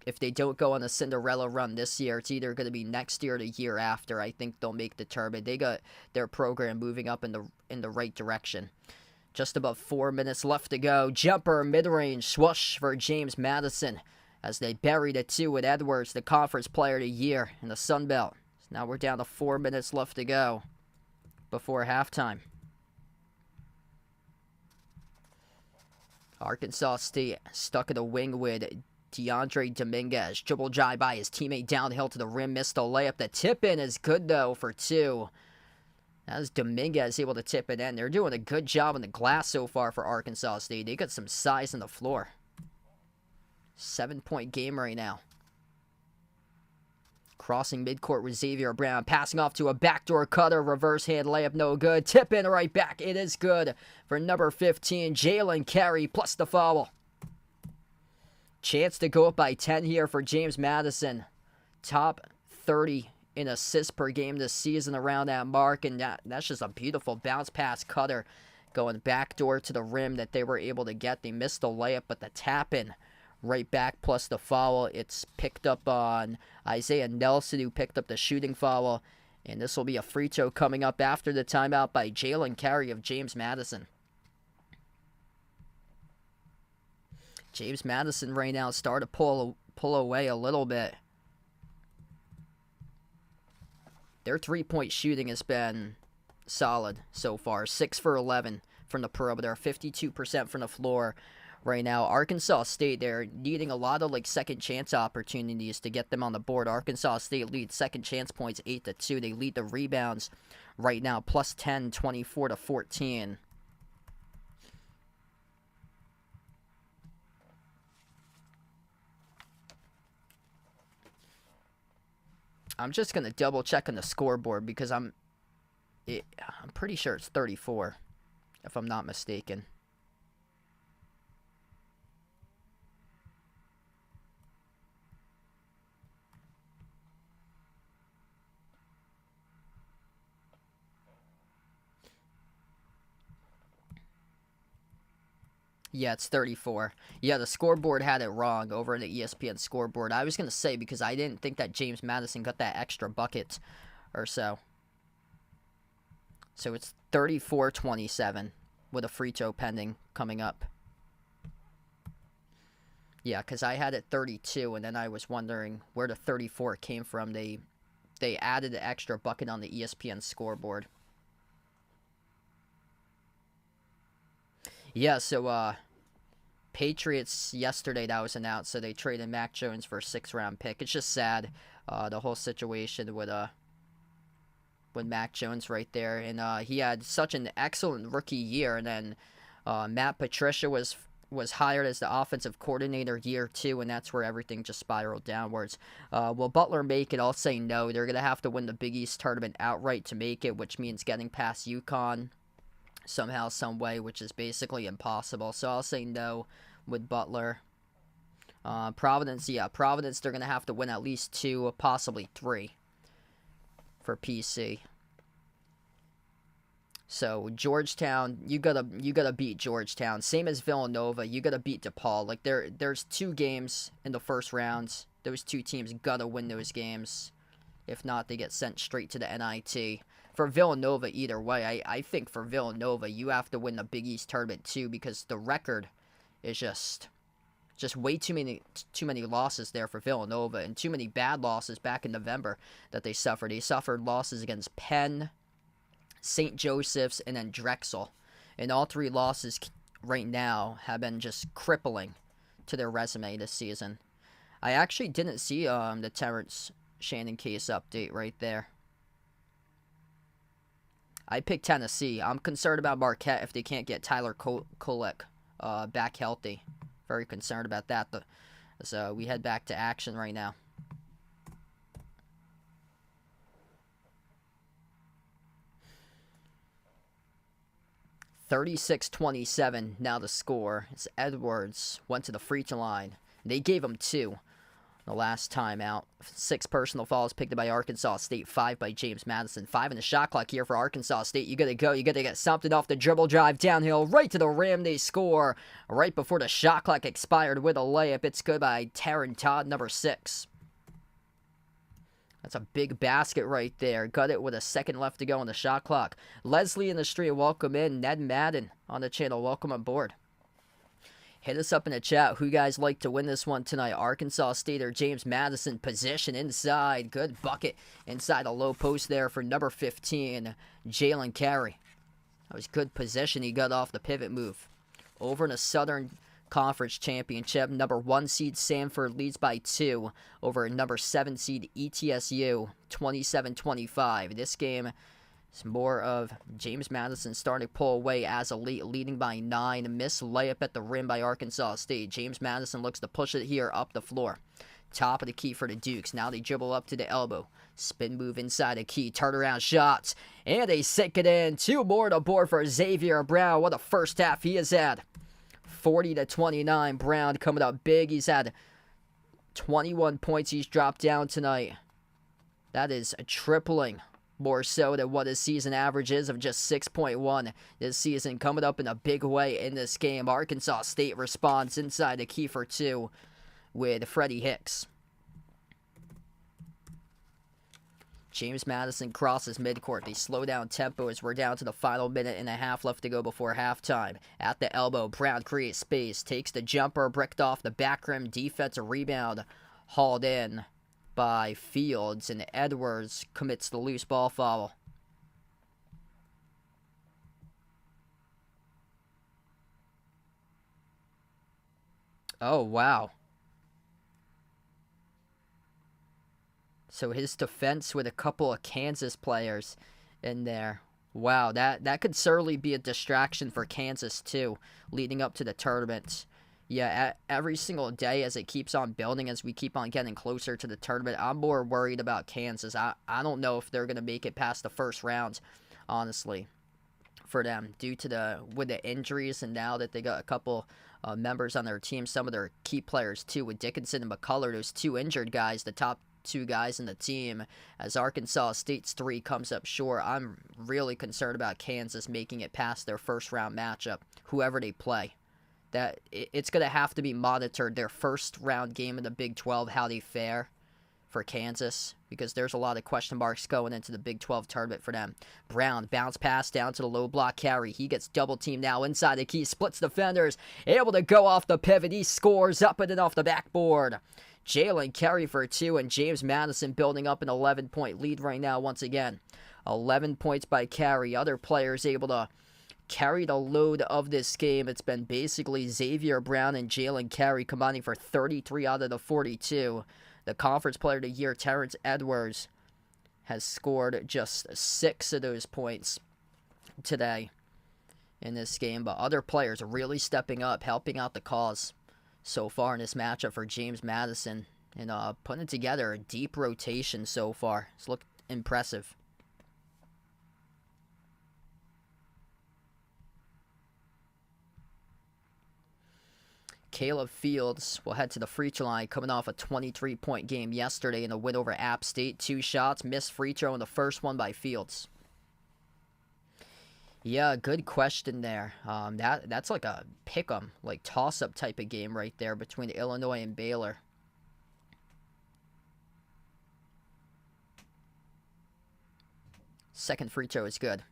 If they don't go on a Cinderella run this year, it's either going to be next year or the year after. I think they'll make the tournament. They got their program moving up in the right direction. Just about 4 minutes left to go. Jumper, mid-range, swoosh for James Madison as they buried it too with Edwards, the conference player of the year in the Sun Belt. So now we're down to 4 minutes left to go before halftime. Arkansas State stuck in the wing with DeAndre Dominguez. Dribble drive by his teammate downhill to the rim. Missed the layup. The tip in is good, though, for 2. As Dominguez able to tip it in. They're doing a good job on the glass so far for Arkansas State. They got some size on the floor. 7-point game right now. Crossing midcourt with Xavier Brown. Passing off to a backdoor cutter. Reverse hand layup, no good. Tip in right back. It is good for number 15, Jalen Carey, plus the foul. Chance to go up by 10 here for James Madison. Top 30 in assists per game this season around that mark. And that's just a beautiful bounce pass cutter going backdoor to the rim that they were able to get. They missed the layup, but the tap in right back plus the foul. It's picked up on Isaiah Nelson, who picked up the shooting foul. And this will be a free throw coming up after the timeout by Jalen Carey of James Madison. James Madison right now started to pull away a little bit. Their three-point shooting has been solid so far. 6 for 11 from the perimeter, 52% from the floor. Right now, Arkansas State, they're needing a lot of second chance opportunities to get them on the board. Arkansas State leads second chance points 8-2. They lead the rebounds right now, plus 10, 24-14. I'm just gonna double check on the scoreboard because I'm pretty sure it's 34, if I'm not mistaken. Yeah, it's 34. Yeah, the scoreboard had it wrong over the ESPN scoreboard. I was going to say because I didn't think that James Madison got that extra bucket or so. So it's 34-27 with a free throw pending coming up. Yeah, because I had it 32, and then I was wondering where the 34 came from. They added the extra bucket on the ESPN scoreboard. Yeah, so Patriots yesterday, that was announced, so they traded Mac Jones for a 6th-round pick. It's just sad, the whole situation with Mac Jones right there. And he had such an excellent rookie year, and then Matt Patricia was hired as the offensive coordinator year 2, and that's where everything just spiraled downwards. Will Butler make it? I'll say no. They're going to have to win the Big East tournament outright to make it, which means getting past UConn somehow, some way, which is basically impossible. So I'll say no with Butler. Providence, yeah, Providence, they're going to have to win at least 2, possibly 3 for PC. So Georgetown, you gotta beat Georgetown. Same as Villanova, you gotta beat DePaul. Like there's 2 games in the first round. Those 2 teams gotta win those games. If not, they get sent straight to the NIT. For Villanova, either way, I think for Villanova, you have to win the Big East tournament too, because the record is just way too many losses there for Villanova, and too many bad losses back in November that they suffered. They suffered losses against Penn, St. Joseph's, and then Drexel. And all 3 losses right now have been just crippling to their resume this season. I actually didn't see the Terrence Shannon case update right there. I picked Tennessee. I'm concerned about Marquette if they can't get Tyler Kolek back healthy. Very concerned about that. So we head back to action right now. (36-27) now the score. It's Edwards went to the free throw line. They gave him 2 the last time out. 6 personal fouls picked up by Arkansas State. 5 by James Madison. 5 in the shot clock here for Arkansas State. You gotta go. You gotta get something off the dribble drive downhill right to the rim. They score right before the shot clock expired with a layup. It's good by Taryn Todd, number 6. That's a big basket right there. Got it with a second left to go on the shot clock. Leslie in the street, welcome in. Ned Madden on the channel, welcome aboard. Hit us up in the chat. Who you guys like to win this one tonight? Arkansas State or James Madison? Position inside. Good bucket inside the low post there for number 15, Jalen Carey. That was good position. He got off the pivot move. Over in the Southern Conference Championship, number 1 seed Samford leads by 2 over number 7 seed ETSU, 27-25. This game is more of James Madison starting to pull away as elite, leading by 9. Missed layup at the rim by Arkansas State. James Madison looks to push it here up the floor. Top of the key for the Dukes. Now they dribble up to the elbow. Spin move inside the key. Turnaround shots. And they sink it in. 2 more to board for Xavier Brown. What a first half he has had. 40-29. Brown coming up big. He's had 21 points he's dropped down tonight. That is a tripling more so than what his season average is of just 6.1 this season. Coming up in a big way in this game. Arkansas State responds inside the key for 2 with Freddie Hicks. James Madison crosses midcourt. They slow down tempo as we're down to the final minute and a half left to go before halftime. At the elbow, Brown creates space, takes the jumper, bricked off the back rim, defensive rebound, hauled in by Fields, and Edwards commits the loose ball foul. Oh, wow. So his defense with a couple of Kansas players in there. Wow, that could certainly be a distraction for Kansas too, leading up to the tournament. Yeah, every single day as it keeps on building, as we keep on getting closer to the tournament, I'm more worried about Kansas. I don't know if they're going to make it past the first round, honestly, for them, due to with the injuries, and now that they got a couple members on their team, some of their key players too, with Dickinson and McCullough, those 2 injured guys, the top 2 guys in the team. As Arkansas State's 3 comes up short, I'm really concerned about Kansas making it past their first round matchup, whoever they play. That it's going to have to be monitored, their first round game in the Big 12, how they fare for Kansas, because there's a lot of question marks going into the Big 12 tournament for them. Brown, bounce pass down to the low block carry. He gets double teamed now inside the key, splits defenders, able to go off the pivot. He scores up and off the backboard. Jalen Carey for 2, and James Madison building up an 11-point lead right now once again. 11 points by Carey. Other players able to carry the load of this game. It's been basically Xavier Brown and Jalen Carey combining for 33 out of the 42. The Conference Player of the Year, Terrence Edwards, has scored just 6 of those points today in this game. But other players are really stepping up, helping out the cause so far in this matchup for James Madison, and putting together a deep rotation so far. It's looked impressive. Caleb Fields will head to the free throw line, coming off a 23-point game yesterday in a win over App State. 2 shots, missed free throw in the first one by Fields. Yeah, good question there. That's like a pick-em, like toss-up type of game right there between Illinois and Baylor. Second free throw is good.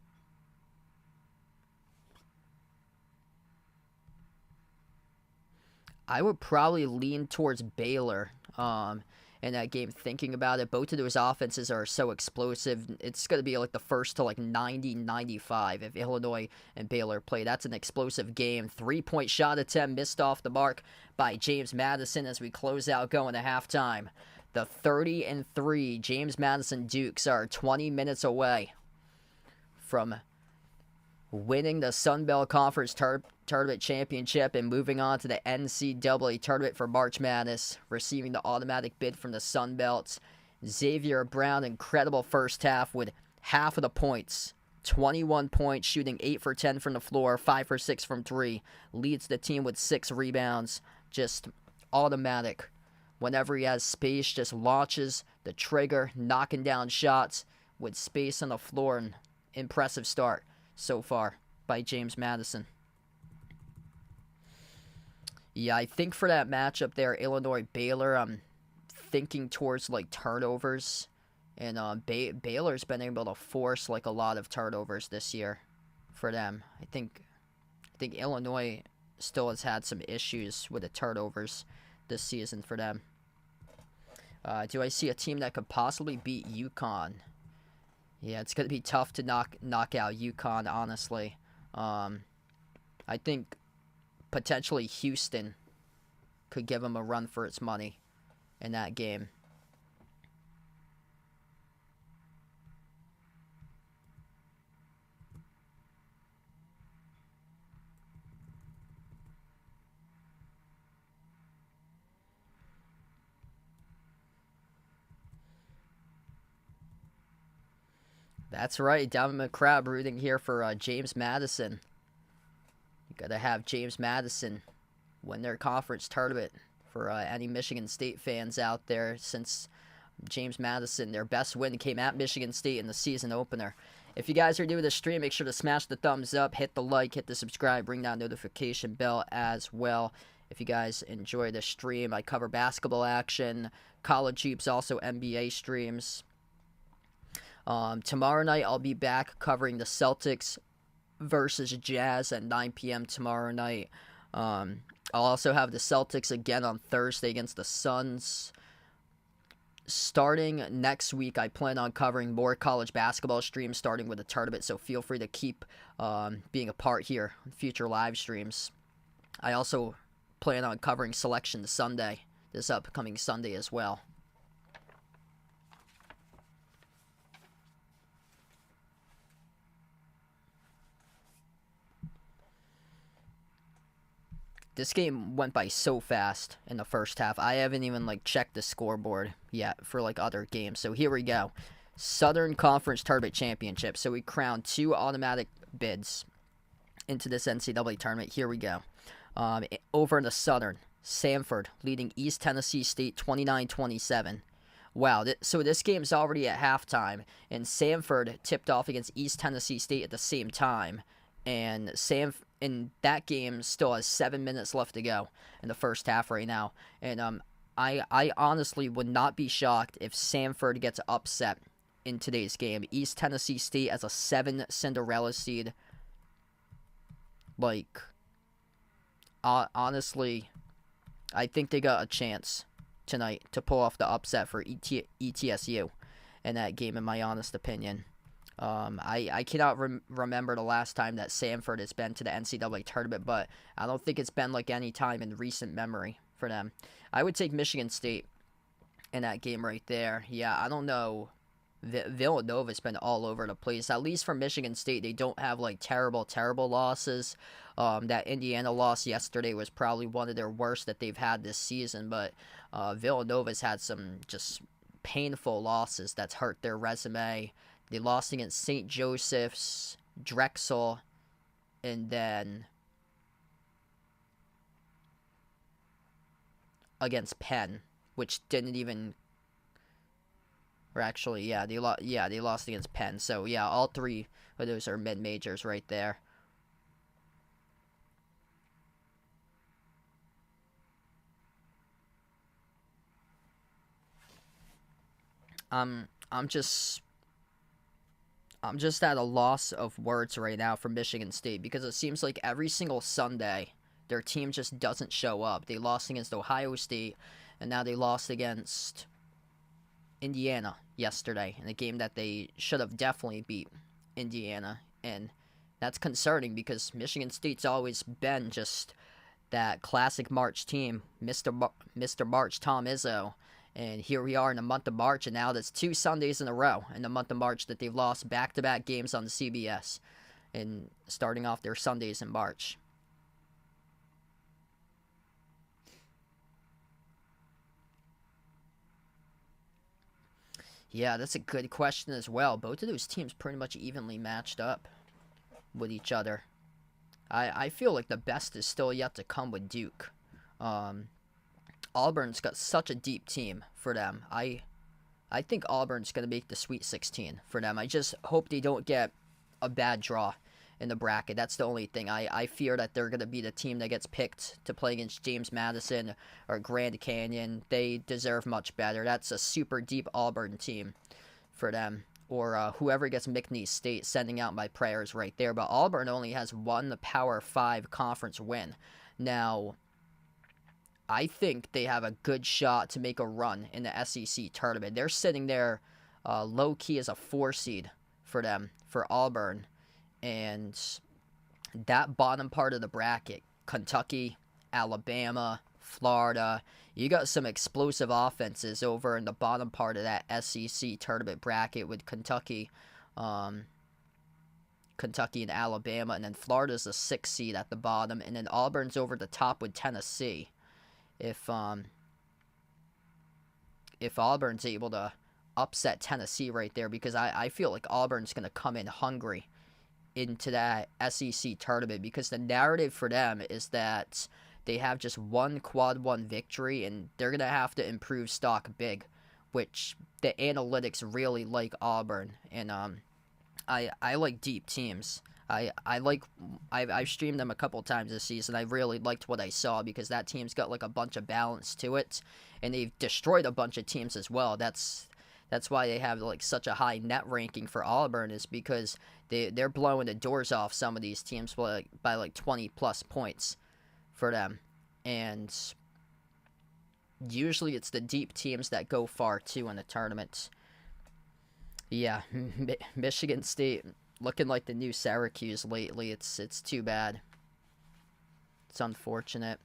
I would probably lean towards Baylor in that game, thinking about it. Both of those offenses are so explosive. It's going to be like the first to like 90-95 if Illinois and Baylor play. That's an explosive game. 3-point shot attempt missed off the mark by James Madison as we close out going to halftime. The 30-3 James Madison Dukes are 20 minutes away from winning the Sun Belt Conference Tournament Championship and moving on to the NCAA Tournament for March Madness, receiving the automatic bid from the Sun Belts. Xavier Brown, incredible first half with half of the points. 21 points, shooting 8 for 10 from the floor, 5 for 6 from 3. Leads the team with 6 rebounds. Just automatic. Whenever he has space, just launches the trigger, knocking down shots with space on the floor. An impressive start so far by James Madison. Yeah, I think for that matchup there, Illinois-Baylor, I'm thinking towards like turnovers. And Baylor's been able to force like a lot of turnovers this year for them. I think Illinois still has had some issues with the turnovers this season for them. Do I see a team that could possibly beat UConn? Yeah, it's going to be tough to knock out UConn, honestly. I think potentially Houston could give them a run for its money in that game. That's right, Devin McCrabb rooting here for James Madison. You got to have James Madison win their conference tournament for any Michigan State fans out there, since James Madison, their best win came at Michigan State in the season opener. If you guys are new to the stream, make sure to smash the thumbs up, hit the like, hit the subscribe, ring that notification bell as well. If you guys enjoy the stream, I cover basketball action, college hoops, also NBA streams. Tomorrow night, I'll be back covering the Celtics versus Jazz at 9 p.m. tomorrow night. I'll also have the Celtics again on Thursday against the Suns. Starting next week, I plan on covering more college basketball streams, starting with the tournament, so feel free to keep being a part here in future live streams. I also plan on covering Selection Sunday, this upcoming Sunday as well. This game went by so fast in the first half. I haven't even checked the scoreboard yet for other games. So here we go. Southern Conference Tournament Championship. So we crowned 2 automatic bids into this NCAA tournament. Here we go. Over in the Southern, Samford leading East Tennessee State 29-27. Wow, so this game's already at halftime, and Samford tipped off against East Tennessee State at the same time. And that game still has 7 minutes left to go in the first half right now. And I honestly would not be shocked if Samford gets upset in today's game. East Tennessee State as a 7 Cinderella seed. Honestly, I think they got a chance tonight to pull off the upset for ETSU in that game, in my honest opinion. I cannot remember the last time that Samford has been to the NCAA tournament, but I don't think it's been any time in recent memory for them. I would take Michigan State in that game right there. Yeah, I don't know. Villanova's been all over the place. At least for Michigan State, they don't have terrible losses. That Indiana loss yesterday was probably one of their worst that they've had this season, but Villanova's had some just painful losses that's hurt their resume. They lost against St. Joseph's, Drexel, and then against Penn, which didn't even. Or actually, yeah, they lost against Penn. So yeah, all three of those are mid majors right there. I'm just at a loss of words right now for Michigan State because it seems like every single Sunday their team just doesn't show up. They lost against Ohio State, and now they lost against Indiana yesterday in a game that they should have definitely beat Indiana, and that's concerning because Michigan State's always been just that classic March team, Mr. March, Tom Izzo. And here we are in the month of March, and now that's 2 Sundays in a row in the month of March that they've lost back-to-back games on the CBS and starting off their Sundays in March. Yeah, that's a good question as well. Both of those teams pretty much evenly matched up with each other. I feel like the best is still yet to come with Duke. Auburn's got such a deep team for them. I think Auburn's going to make the Sweet 16 for them. I just hope they don't get a bad draw in the bracket. That's the only thing. I fear that they're going to be the team that gets picked to play against James Madison or Grand Canyon. They deserve much better. That's a super deep Auburn team for them. Or whoever gets McNeese State, sending out my prayers right there. But Auburn only has one Power 5 conference win. Now, I think they have a good shot to make a run in the SEC tournament. They're sitting there low-key as a 4 seed for them, for Auburn. And that bottom part of the bracket, Kentucky, Alabama, Florida, you got some explosive offenses over in the bottom part of that SEC tournament bracket with Kentucky and Alabama. And then Florida's a 6th seed at the bottom. And then Auburn's over the top with Tennessee. If Auburn's able to upset Tennessee right there, because I feel like Auburn's going to come in hungry into that SEC tournament, because the narrative for them is that they have just one quad 1 victory and they're going to have to improve stock big, which the analytics really like Auburn. And I like deep teams. I've streamed them a couple times this season. I really liked what I saw because that team's got like a bunch of balance to it, and they've destroyed a bunch of teams as well. That's why they have like such a high net ranking for Auburn, is because they're blowing the doors off some of these teams by like 20 plus points for them. And usually it's the deep teams that go far too in the tournament. Yeah, Michigan State looking like the new Syracuse lately. It's too bad. It's unfortunate.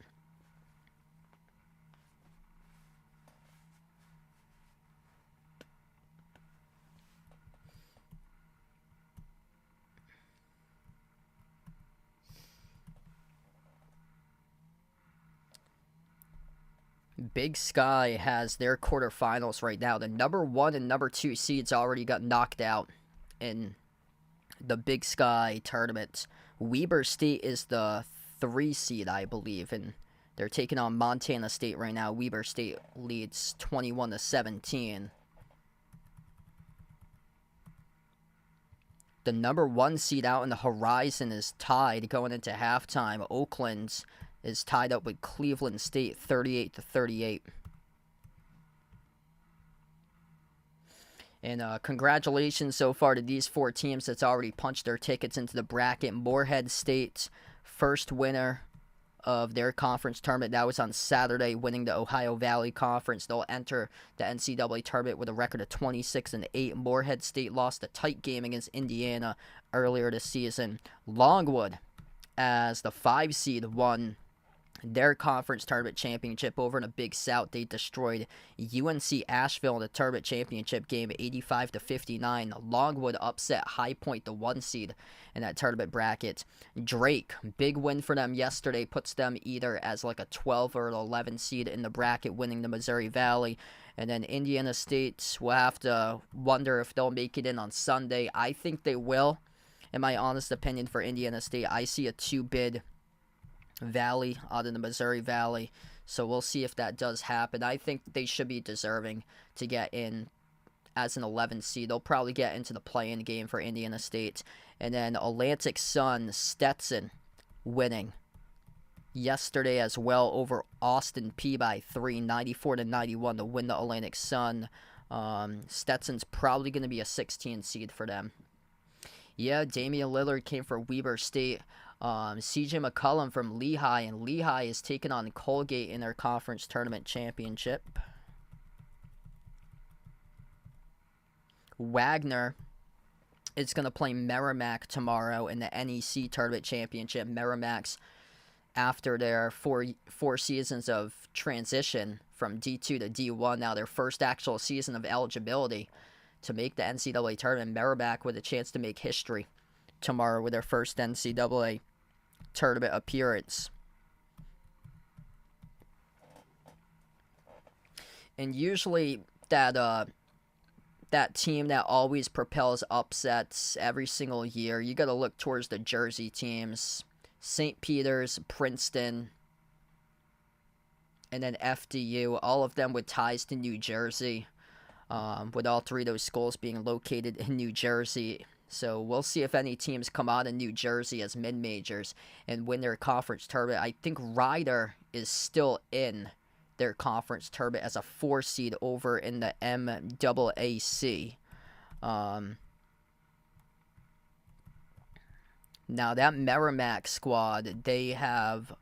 Big Sky has their quarterfinals right now. The number 1 and number 2 seeds already got knocked out in the Big Sky tournament. Weber State is the 3 seed, I believe, and they're taking on Montana State right now. Weber State leads 21-17. The number 1 seed out in the Horizon is tied going into halftime. Oakland is tied up with Cleveland State 38-38. And congratulations so far to these 4 teams that's already punched their tickets into the bracket. Morehead State, first winner of their conference tournament. That was on Saturday, winning the Ohio Valley Conference. They'll enter the NCAA tournament with a record of 26-8. Morehead State lost a tight game against Indiana earlier this season. Longwood, as the 5 seed, won their conference tournament championship over in a Big South. They destroyed UNC Asheville in the tournament championship game 85-59. Longwood upset High Point, the 1 seed in that tournament bracket. Drake, big win for them yesterday, puts them either as like a 12 or an 11 seed in the bracket, winning the Missouri Valley. And then Indiana State will have to wonder if they'll make it in on Sunday. I think they will. In my honest opinion, for Indiana State, I see a 2-bid Valley out in the Missouri Valley. So we'll see if that does happen. I think they should be deserving to get in as an 11 seed. They'll probably get into the play-in game for Indiana State. And then Atlantic Sun, Stetson winning yesterday as well over Austin P by 3, 94-91 to win the Atlantic Sun. Stetson's probably going to be a 16 seed for them. Yeah, Damian Lillard came for Weber State. CJ McCollum from Lehigh, and Lehigh is taking on Colgate in their conference tournament championship. Wagner is going to play Merrimack tomorrow in the NEC tournament championship. Merrimack's, after their four seasons of transition from D2 to D1, now their first actual season of eligibility to make the NCAA tournament. Merrimack with a chance to make history tomorrow with their first NCAA tournament appearance. And usually that team that always propels upsets every single year, you got to look towards the Jersey teams. St. Peter's, Princeton, and then FDU, all of them with ties to New Jersey, with all three of those schools being located in New Jersey. So we'll see if any teams come out of New Jersey as mid-majors and win their conference tournament. I think Rider is still in their conference tournament as a 4 seed over in the MAAC. Now that Merrimack squad, they have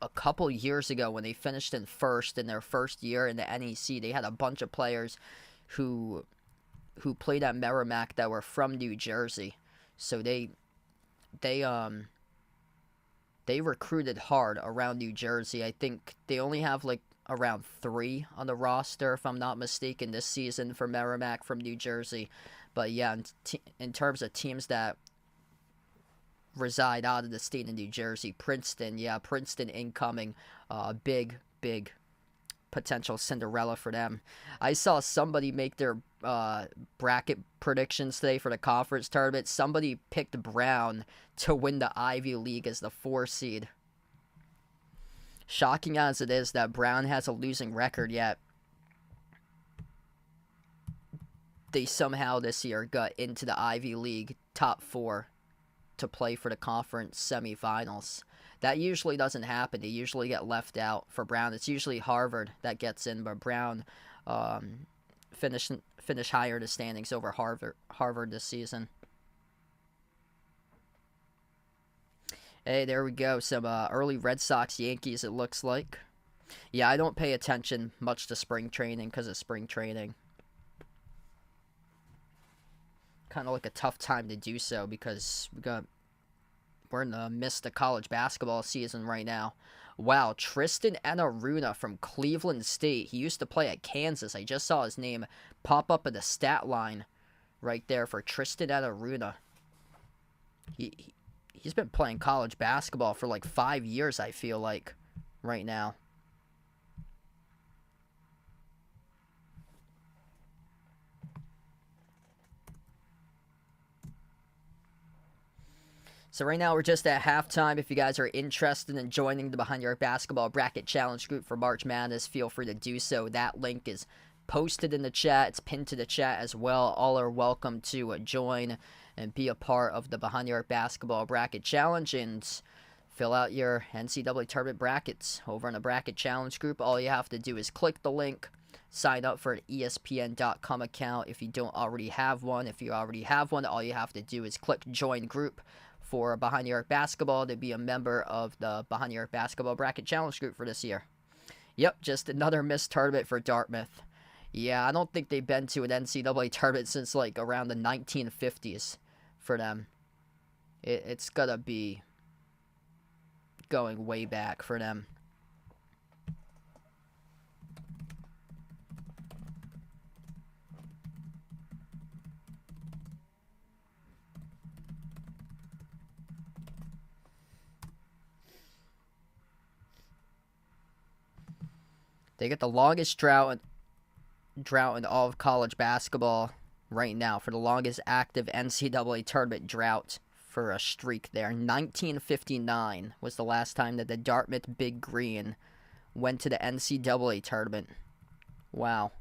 a couple years ago when they finished in first in their first year in the NEC, they had a bunch of players who played at Merrimack that were from New Jersey. So they recruited hard around New Jersey. I think they only have like around 3 on the roster, if I'm not mistaken, this season for Merrimack from New Jersey. But yeah, in terms of teams that reside out of the state of New Jersey, Princeton incoming, big potential Cinderella for them. I saw somebody make their bracket predictions today for the conference tournament. Somebody picked Brown to win the Ivy League as the 4 seed. Shocking as it is that Brown has a losing record, yet they somehow this year got into the Ivy League top 4 to play for the conference semifinals. That usually doesn't happen. They usually get left out for Brown. It's usually Harvard that gets in, but Brown finish higher in the standings over Harvard this season. Hey, there we go. Some early Red Sox Yankees, it looks like. Yeah, I don't pay attention much to spring training because of spring training. Kind of like a tough time to do so because we're in the midst of college basketball season right now. Wow, Tristan Enaruna from Cleveland State. He used to play at Kansas. I just saw his name pop up in the stat line right there for Tristan Enaruna. He's been playing college basketball for like 5 years, I feel like, right now. So right now we're just at halftime. If you guys are interested in joining the Behind Your Basketball Bracket Challenge group for March Madness, feel free to do so. That link is posted in the chat. It's pinned to the chat as well. All are welcome to join and be a part of the Behind Your Basketball Bracket Challenge and fill out your NCAA tournament brackets over in the Bracket Challenge group. All you have to do is click the link, sign up for an ESPN.com account if you don't already have one. If you already have one, all you have to do is click Join Group for Behind Your Basketball to be a member of the Behind Your Basketball Bracket Challenge group for this year. Yep, just another missed tournament for Dartmouth. Yeah, I don't think they've been to an NCAA tournament since like around the 1950s for them. It's gotta be going way back for them. They get the longest drought in all of college basketball right now, for the longest active NCAA tournament drought for a streak there. 1959 was the last time that the Dartmouth Big Green went to the NCAA tournament. Wow.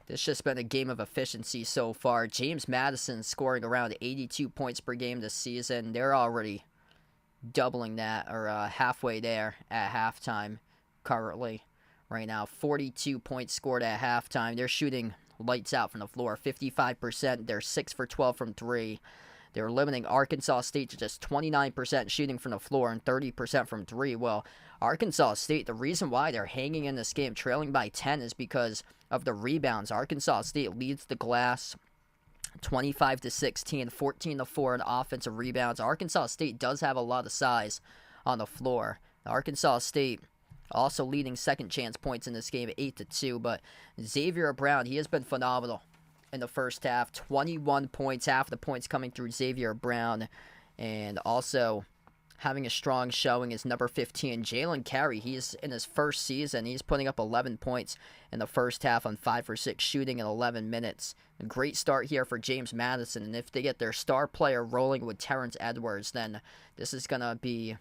This just been a game of efficiency so far. James Madison scoring around 82 points per game this season. They're already doubling that, or halfway there at halftime currently. Right now, 42 points scored at halftime. They're shooting lights out from the floor, 55%. They're 6 for 12 from 3. They're limiting Arkansas State to just 29% shooting from the floor and 30% from 3. Well, Arkansas State, the reason why they're hanging in this game, trailing by 10, is because of the rebounds. Arkansas State leads the glass 25-16, 14-4 in offensive rebounds. Arkansas State does have a lot of size on the floor. Arkansas State also leading second chance points in this game, 8-2. But Xavier Brown, he has been phenomenal in the first half. 21 points, half the points coming through Xavier Brown. And also having a strong showing is number 15, Jalen Carey. He's in his first season. He's putting up 11 points in the first half on 5 for 6 shooting in 11 minutes. A great start here for James Madison. And if they get their star player rolling with Terrence Edwards, then this is going to be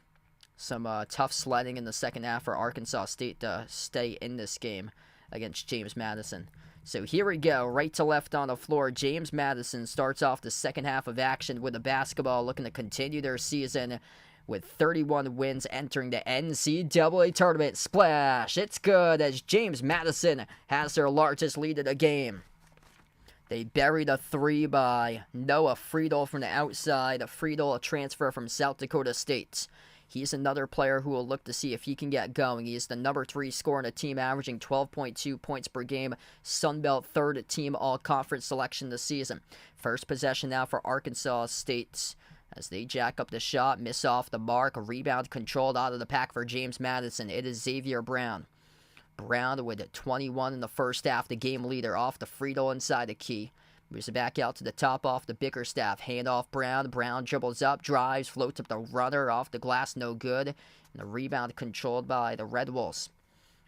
some tough sledding in the second half for Arkansas State to stay in this game against James Madison. So here we go, right to left on the floor. James Madison starts off the second half of action with the basketball, looking to continue their season with 31 wins entering the NCAA tournament. Splash! It's good as James Madison has their largest lead of the game. They buried a 3 by Noah Friedel from the outside. Friedel, a transfer from South Dakota State. He's another player who will look to see if he can get going. He's the number 3 scorer in the team, averaging 12.2 points per game. Sunbelt third team all-conference selection this season. First possession now for Arkansas State as they jack up the shot, miss off the mark. A rebound controlled out of the pack for James Madison. It is Xavier Brown. Brown with 21 in the first half, the game leader off the Friedel inside the key. Moves it back out to the top off the Bickerstaff. Hand off Brown. Brown dribbles up, drives, floats up the runner off the glass, no good. And the rebound controlled by the Red Wolves.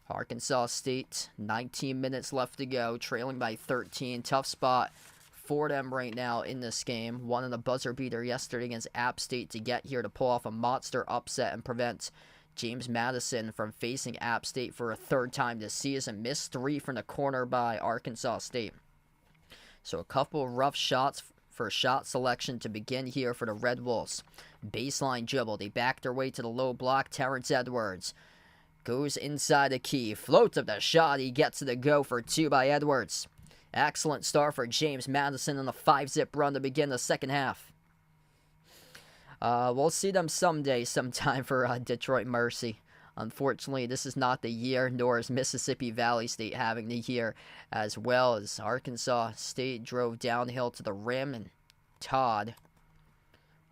Arkansas State, 19 minutes left to go, trailing by 13. Tough spot for them right now in this game. Won on a buzzer beater yesterday against App State to get here to pull off a monster upset and prevent James Madison from facing App State for a third time this season. Missed 3 from the corner by Arkansas State. So a couple rough shots for shot selection to begin here for the Red Wolves. Baseline dribble. They back their way to the low block. Terrence Edwards goes inside the key. Floats up the shot. He gets to the go for 2 by Edwards. Excellent start for James Madison on a 5-zip run to begin the second half. We'll see them sometime for Detroit Mercy. Unfortunately, this is not the year, nor is Mississippi Valley State having the year, as well as Arkansas State drove downhill to the rim, and Todd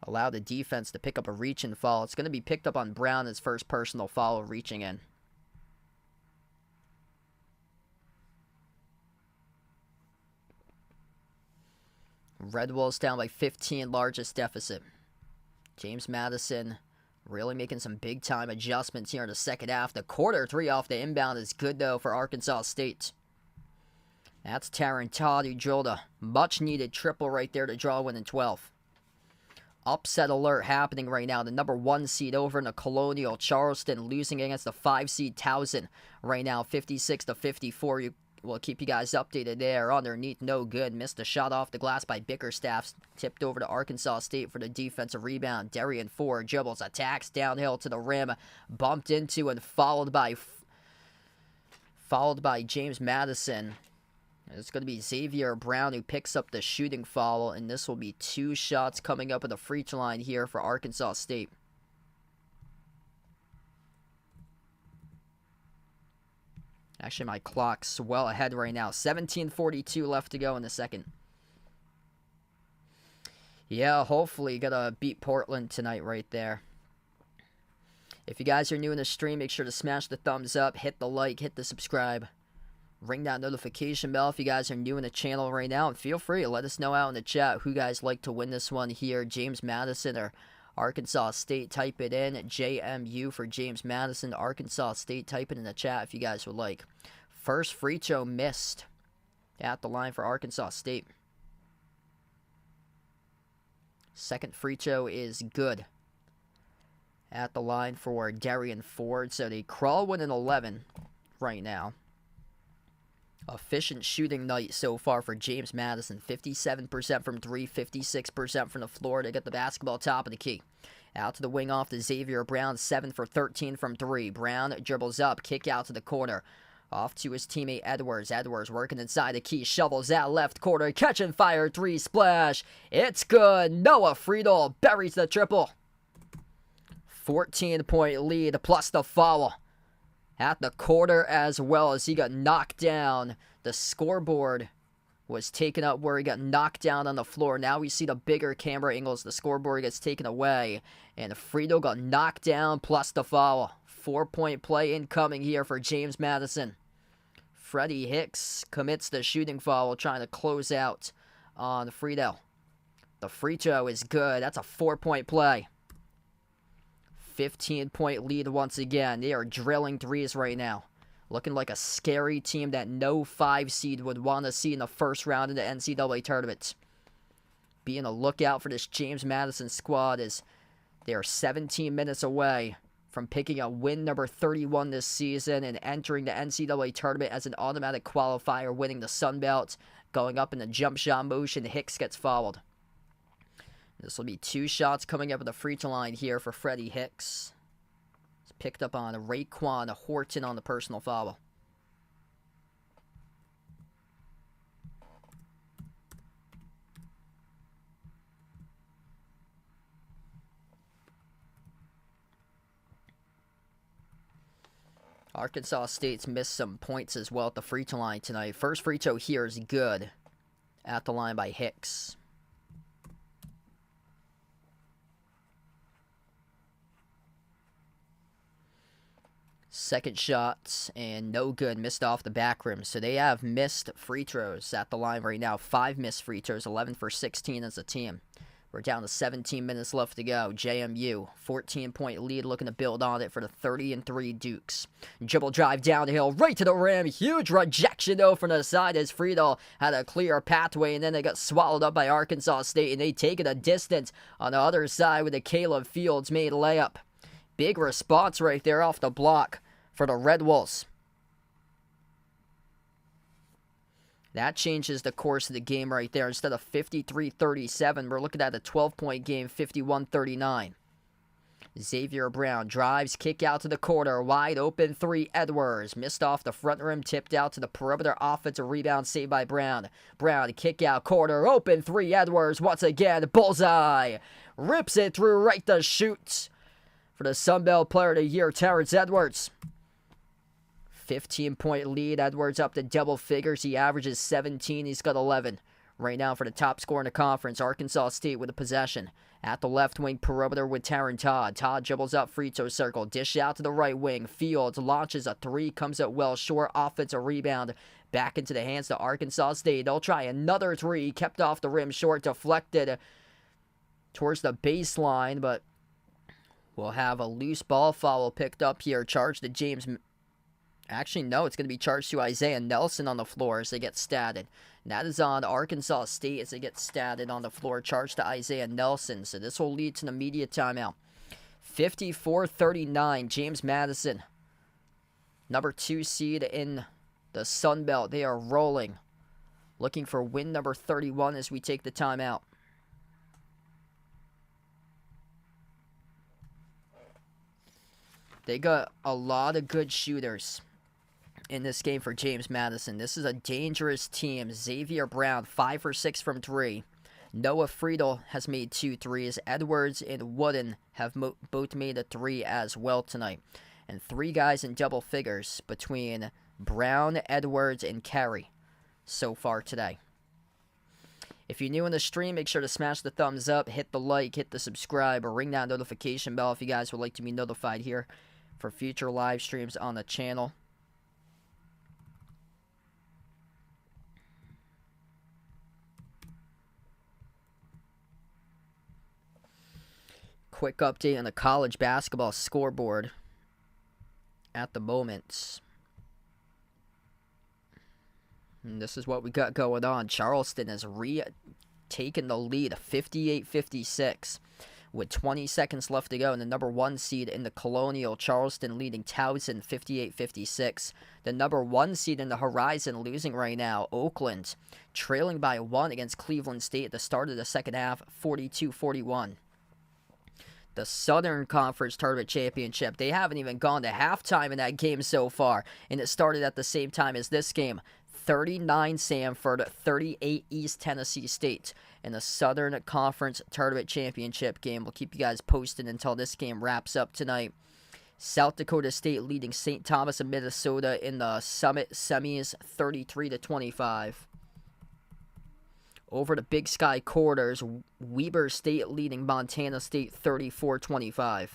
allowed the defense to pick up a reach and foul. It's going to be picked up on Brown, his first personal foul, reaching in. Red Wolves down by 15, largest deficit. James Madison really making some big-time adjustments here in the second half. The quarter 3 off the inbound is good, though, for Arkansas State. That's Taryn Todd, who drilled a much-needed triple right there to draw a win in 12. Upset alert happening right now. The number 1 seed over in the Colonial Charleston losing against the 5 seed Towson right now, 56-54. We'll keep you guys updated there. Underneath, no good. Missed a shot off the glass by Bickerstaff. Tipped over to Arkansas State for the defensive rebound. Darian Ford dribbles, attacks downhill to the rim. Bumped into and followed by James Madison. It's going to be Xavier Brown who picks up the shooting foul. And this will be 2 shots coming up at the free throw line here for Arkansas State. Actually, my clock's well ahead right now. 17:42 left to go in the second. Yeah, hopefully gotta beat Portland tonight right there. If you guys are new in the stream, make sure to smash the thumbs up, hit the like, hit the subscribe. Ring that notification bell if you guys are new in the channel right now. And feel free to let us know out in the chat who guys like to win this one here. James Madison or Arkansas State. Type it in. JMU for James Madison. Arkansas State. Type it in the chat if you guys would like. First free throw missed at the line for Arkansas State. Second free throw is good at the line for Darian Ford. So they crawl with an 11 right now. Efficient shooting night so far for James Madison. 57% from 3, 56% from the floor. They get the basketball top of the key. Out to the wing off to Xavier Brown. 7 for 13 from 3. Brown dribbles up. Kick out to the corner. Off to his teammate Edwards. Edwards working inside the key. Shovels out left corner. Catch and fire. 3 splash. It's good. Noah Friedel buries the triple. 14-point lead plus the foul at the quarter as well as he got knocked down. The scoreboard was taken up where he got knocked down on the floor. Now we see the bigger camera angles. The scoreboard gets taken away. And Friedel got knocked down plus the foul. 4-point play incoming here for James Madison. Freddie Hicks commits the shooting foul trying to close out on Friedel. The free throw is good. That's a 4-point play. 15-point lead once again. They are drilling threes right now. Looking like a scary team that no 5 seed would want to see in the first round of the NCAA tournament. Being a lookout for this James Madison squad as they are 17 minutes away from picking up win number 31 this season and entering the NCAA tournament as an automatic qualifier, winning the Sun Belt, going up in the jump shot motion. Hicks gets fouled. This will be 2 shots coming up at the free throw line here for Freddie Hicks. It's picked up on Raekwon Horton on the personal foul. Arkansas State's missed some points as well at the free throw line tonight. First free throw here is good at the line by Hicks. Second shot, and no good, missed off the back rim. So they have missed free throws at the line right now. 5 missed free throws, 11 for 16 as a team. We're down to 17 minutes left to go. JMU, 14-point lead, looking to build on it for the 30-3 Dukes. Dribble drive down the hill, right to the rim. Huge rejection, though, from the side as Friedel had a clear pathway, and then they got swallowed up by Arkansas State, and they take it a distance on the other side with a Caleb Fields made layup. Big response right there off the block for the Red Wolves. That changes the course of the game right there. Instead of 53-37, we're looking at a 12-point game, 51-39. Xavier Brown drives, kick out to the corner, wide open 3, Edwards. Missed off the front rim, tipped out to the perimeter, offensive rebound saved by Brown. Brown, kick out, corner, open 3, Edwards. Once again, bullseye. Rips it through right to shoot for the Sun Belt Player of the Year, Terrence Edwards. 15-point lead. Edwards up to double figures. He averages 17. He's got 11. Right now for the top scorer in the conference, Arkansas State with a possession. At the left wing perimeter with Taron Todd. Todd dribbles up free throw circle. Dish out to the right wing. Fields launches a 3. Comes out well short. Offensive rebound. Back into the hands to Arkansas State. They'll try another 3. Kept off the rim short. Deflected towards the baseline. But we'll have a loose ball foul picked up here. Charged to James. Actually, no, it's going to be charged to Isaiah Nelson on the floor as they get statted. And that is on Arkansas State as they get statted on the floor, charged to Isaiah Nelson. So this will lead to the immediate timeout. 54-39, James Madison, number 2 seed in the Sun Belt. They are rolling, looking for win number 31 as we take the timeout. They got a lot of good shooters in this game for James Madison. This is a dangerous team. Xavier Brown, 5 for 6 from 3. Noah Friedel has made 2 threes. Edwards and Wooden have both made a 3 as well tonight. And 3 guys in double figures between Brown, Edwards, and Carey so far today. If you're new in the stream, make sure to smash the thumbs up, hit the like, hit the subscribe, or ring that notification bell if you guys would like to be notified here for future live streams on the channel. Quick update on the college basketball scoreboard at the moment. And this is what we got going on. Charleston has taken the lead 58-56 with 20 seconds left to go. And the number 1 seed in the Colonial, Charleston, leading Towson 58-56. The number 1 seed in the Horizon losing right now, Oakland, trailing by 1 against Cleveland State at the start of the second half, 42-41. The Southern Conference Tournament Championship, they haven't even gone to halftime in that game so far. And it started at the same time as this game. 39 Samford, 38 East Tennessee State in the Southern Conference Tournament Championship game. We'll keep you guys posted until this game wraps up tonight. South Dakota State leading St. Thomas of Minnesota in the Summit semis, 33-25. Over to Big Sky quarters, Weber State leading Montana State 34-25.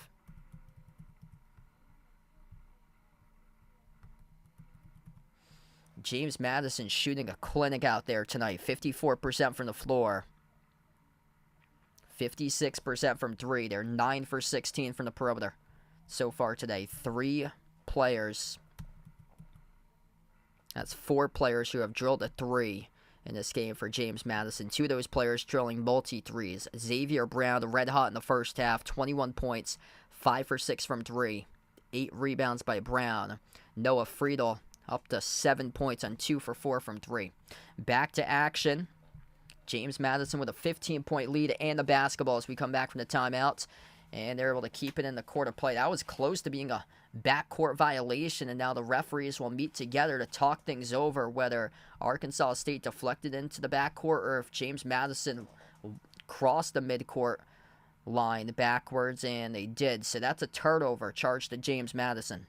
James Madison shooting a clinic out there tonight. 54% from the floor. 56% from 3. They're 9 for 16 from the perimeter so far today. 3 players. That's 4 players who have drilled a 3 in this game for James Madison. 2 of those players drilling multi-threes. Xavier Brown, red hot in the first half. 21 points. 5 for 6 from 3. 8 rebounds by Brown. Noah Friedel up to 7 points on 2 for 4 from 3. Back to action. James Madison with a 15-point lead and the basketball as we come back from the timeout. And they're able to keep it in the court of play. That was close to being a backcourt violation, and now the referees will meet together to talk things over whether Arkansas State deflected into the backcourt or if James Madison crossed the midcourt line backwards, and they did. So that's a turnover charged to James Madison.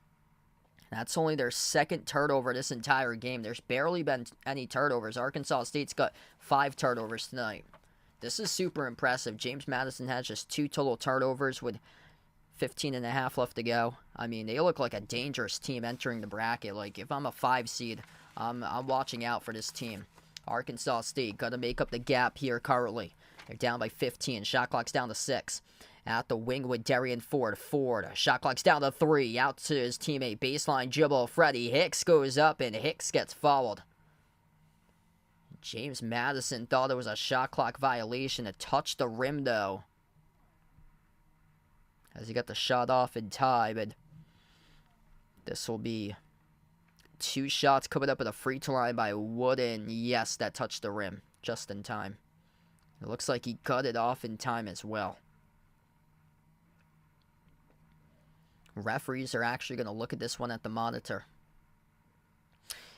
That's only their second turnover this entire game. There's barely been any turnovers. Arkansas State's got 5 turnovers tonight. This is super impressive. James Madison has just 2 total turnovers with 15 and a half left to go. I mean, they look like a dangerous team entering the bracket. Like, if I'm a 5 seed, I'm watching out for this team. Arkansas State got to make up the gap here currently. They're down by 15. Shot clock's down to 6. At the wing with Darian Ford. Shot clock's down to 3. Out to his teammate. Baseline dribble. Freddie Hicks goes up, and Hicks gets fouled. James Madison thought it was a shot clock violation. It touched the rim, though, as he got the shot off in time. And this will be 2 shots coming up at the free throw line by Wooden. Yes, that touched the rim just in time. It looks like he cut it off in time as well. Referees are actually going to look at this one at the monitor.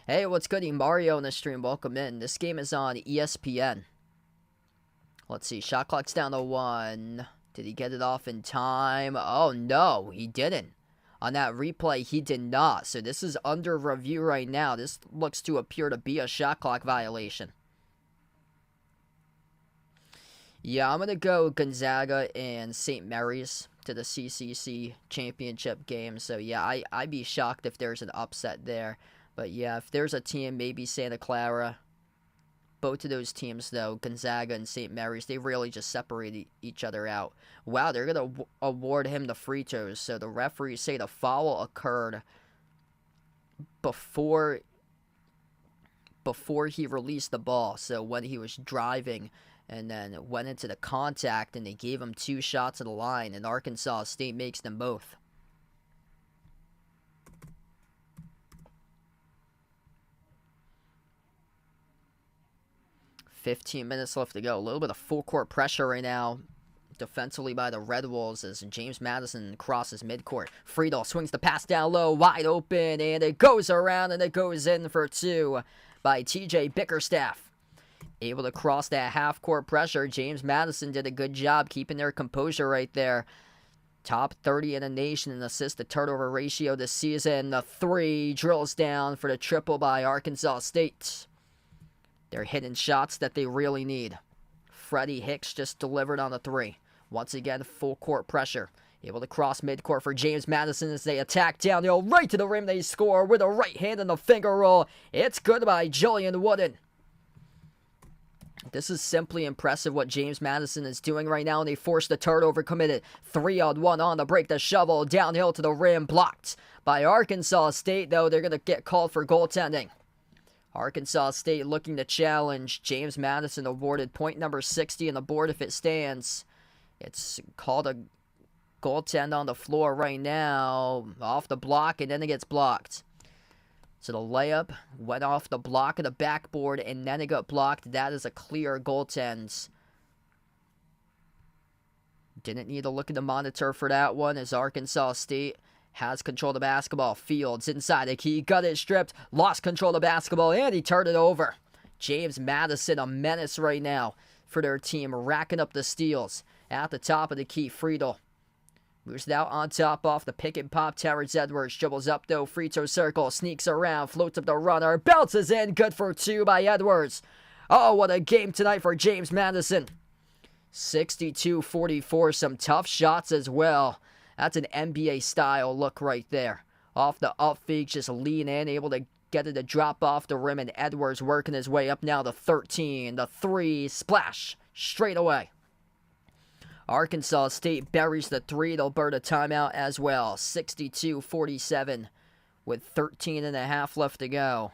Hey, what's good? Mario in the stream. Welcome in. This game is on ESPN. Let's see. Shot clock's down to 1. Did he get it off in time? Oh, no, he didn't. On that replay, he did not. So this is under review right now. This looks to appear to be a shot clock violation. Yeah, I'm going to go Gonzaga and St. Mary's to the CCC championship game. So, yeah, I'd be shocked if there's an upset there. But, yeah, if there's a team, maybe Santa Clara. Both of those teams, though, Gonzaga and St. Mary's, they really just separate each other out. Wow, they're going to award him the free throws. So the referees say the foul occurred before he released the ball. So when he was driving and then went into the contact, and they gave him 2 shots at the line, and Arkansas State makes them both. $15 minutes left to go. A little bit of full court pressure right now defensively by the Red Wolves as James Madison crosses midcourt. Friedel swings the pass down low, wide open, and it goes around, and it goes in for 2 by TJ Bickerstaff. Able to cross that half-court pressure. James Madison did a good job keeping their composure right there. Top 30 in the nation in assist-to-turnover ratio this season. The 3 drills down for the triple by Arkansas State. They're hitting shots that they really need. Freddie Hicks just delivered on the 3. Once again, full court pressure. Able to cross midcourt for James Madison as they attack downhill right to the rim. They score with a right hand and a finger roll. It's good by Julian Wooden. This is simply impressive what James Madison is doing right now, and they forced the turnover committed. 3-on-1 on the break, the shovel downhill to the rim, blocked by Arkansas State, though. They're going to get called for goaltending. Arkansas State looking to challenge. James Madison awarded point number 60 on the board if it stands. It's called a goaltend on the floor right now. Off the block, and then it gets blocked. So the layup went off the block of the backboard, and then it got blocked. That is a clear goaltend. Didn't need to look at the monitor for that one, as Arkansas State has control of the basketball. Fields inside the key, got it stripped, lost control of the basketball, and he turned it over. James Madison, a menace right now for their team, racking up the steals. At the top of the key, Friedel moves it out on top off the pick and pop. Terrence Edwards dribbles up though, free throw circle, sneaks around, floats up the runner, bounces in, good for two by Edwards. Oh, what a game tonight for James Madison. 62-44, some tough shots as well. That's an NBA-style look right there. Off the up fake, just lean in, able to get it to drop off the rim, and Edwards working his way up now to 13. The three, splash, straight away. Arkansas State buries the three. They'll burn a timeout as well. 62-47 with 13 and a half left to go.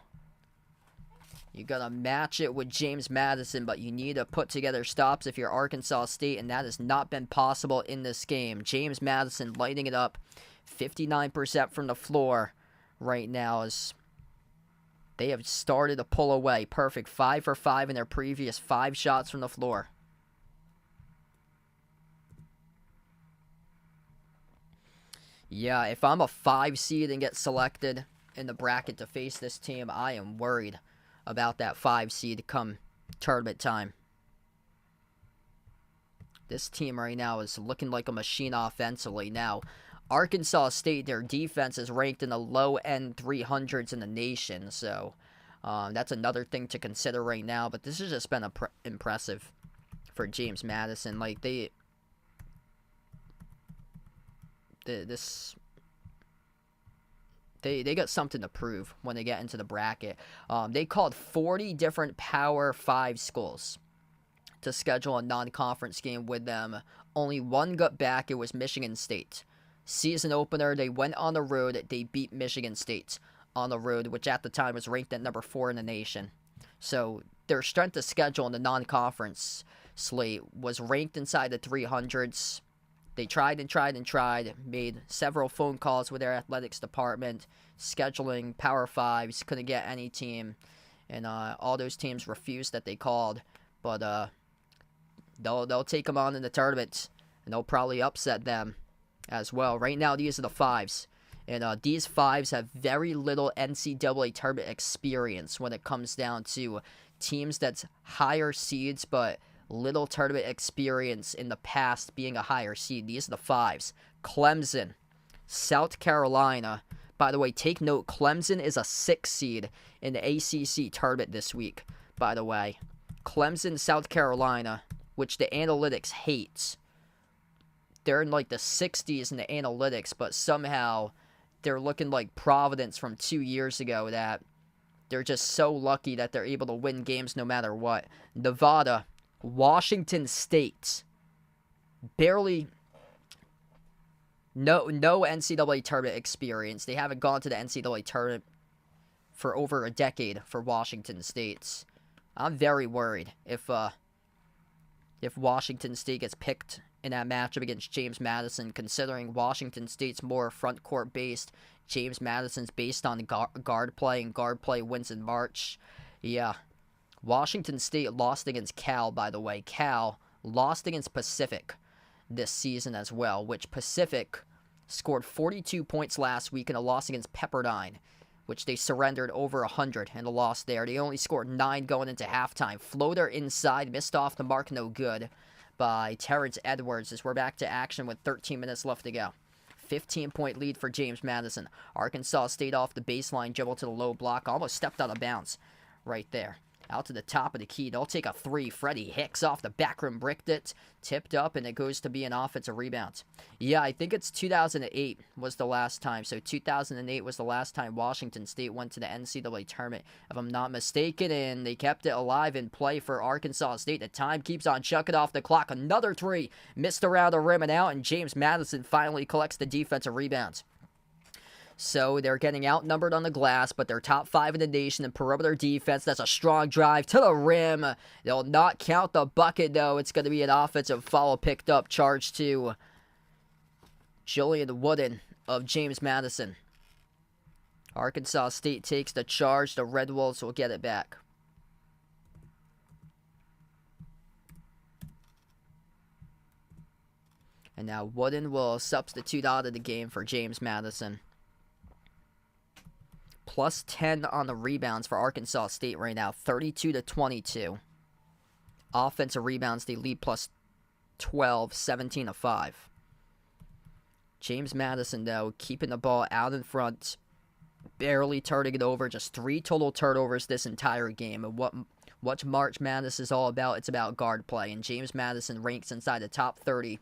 You got to match it with James Madison, but you need to put together stops if you're Arkansas State, and that has not been possible in this game. James Madison lighting it up, 59% from the floor right now, as they have started to pull away. Perfect, 5 for 5 in their previous 5 shots from the floor. Yeah, if I'm a 5 seed and get selected in the bracket to face this team, I am worried about that 5 seed come tournament time. This team right now is looking like a machine offensively. Now, Arkansas State, their defense is ranked in the low-end 300s in the nation, so that's another thing to consider right now. But this has just been impressive for James Madison. Like, they got something to prove when they get into the bracket. They called 40 different Power 5 schools to schedule a non-conference game with them. Only one got back. It was Michigan State. Season opener, they went on the road. They beat Michigan State on the road, which at the time was ranked at number 4 in the nation. So their strength of schedule in the non-conference slate was ranked inside the 300s. They tried and tried and tried, made several phone calls with their athletics department, scheduling Power 5s, couldn't get any team, and all those teams refused that they called. But they'll take them on in the tournament, and they'll probably upset them as well. Right now, these are the 5s, and these 5s have very little NCAA tournament experience when it comes down to teams that's higher seeds, but little tournament experience in the past being a higher seed. These are the 5s. Clemson, South Carolina. By the way, take note, Clemson is a 6 seed in the ACC tournament this week, by the way. Clemson, South Carolina, which the analytics hates. They're in like the 60s in the analytics, but somehow they're looking like Providence from 2 years ago, that they're just so lucky that they're able to win games no matter what. Nevada, Washington State, barely, no NCAA tournament experience. They haven't gone to the NCAA tournament for over a decade for Washington State. I'm very worried if Washington State gets picked in that matchup against James Madison, considering Washington State's more front court based. James Madison's based on guard play, and guard play wins in March. Yeah. Washington State lost against Cal, by the way. Cal lost against Pacific this season as well, which Pacific scored 42 points last week in a loss against Pepperdine, which they surrendered over 100 in a loss there. They only scored 9 going into halftime. Floater inside, missed off the mark, no good by Terrence Edwards, as we're back to action with 13 minutes left to go. 15-point lead for James Madison. Arkansas State off the baseline, dribble to the low block, almost stepped out of bounds right there. Out to the top of the key. They'll take a 3. Freddie Hicks off the back rim, bricked it, tipped up, and it goes to be an offensive rebound. Yeah, I think it's 2008 was the last time. So 2008 was the last time Washington State went to the NCAA tournament, if I'm not mistaken, and they kept it alive in play for Arkansas State. The time keeps on chucking off the clock. Another 3 missed around the rim and out, and James Madison finally collects the defensive rebounds. So they're getting outnumbered on the glass, but they're top 5 in the nation in perimeter defense. That's a strong drive to the rim. They'll not count the bucket, though. It's going to be an offensive foul picked up, charge to Julian Wooden of James Madison. Arkansas State takes the charge. The Red Wolves will get it back. And now Wooden will substitute out of the game for James Madison. Plus 10 on the rebounds for Arkansas State right now, 32-22. Offensive rebounds, they lead plus 12, 17-5. James Madison, though, keeping the ball out in front, barely turning it over, just 3 total turnovers this entire game. And what March Madness is all about, it's about guard play. And James Madison ranks inside the top 30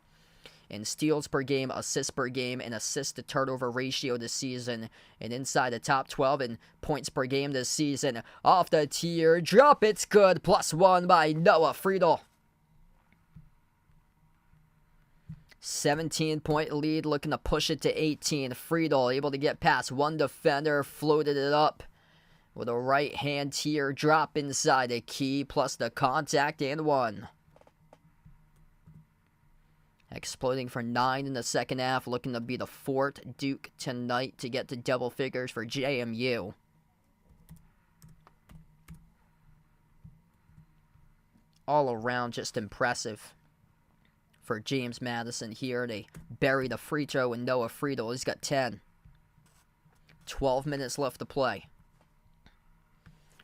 in steals per game, assists per game, and assist-to-turnover ratio this season, and inside the top 12 in points per game this season. Off the teardrop, it's good. +1 by Noah Friedel. 17-point lead, looking to push it to 18. Friedel able to get past one defender, floated it up with a right-hand teardrop inside the key, plus the contact and 1. Exploding for 9 in the second half, looking to be the Fort Duke tonight to get to double figures for JMU. All around just impressive for James Madison here. They bury the free throw and Noah Friedel. He's got 10. 12 minutes left to play.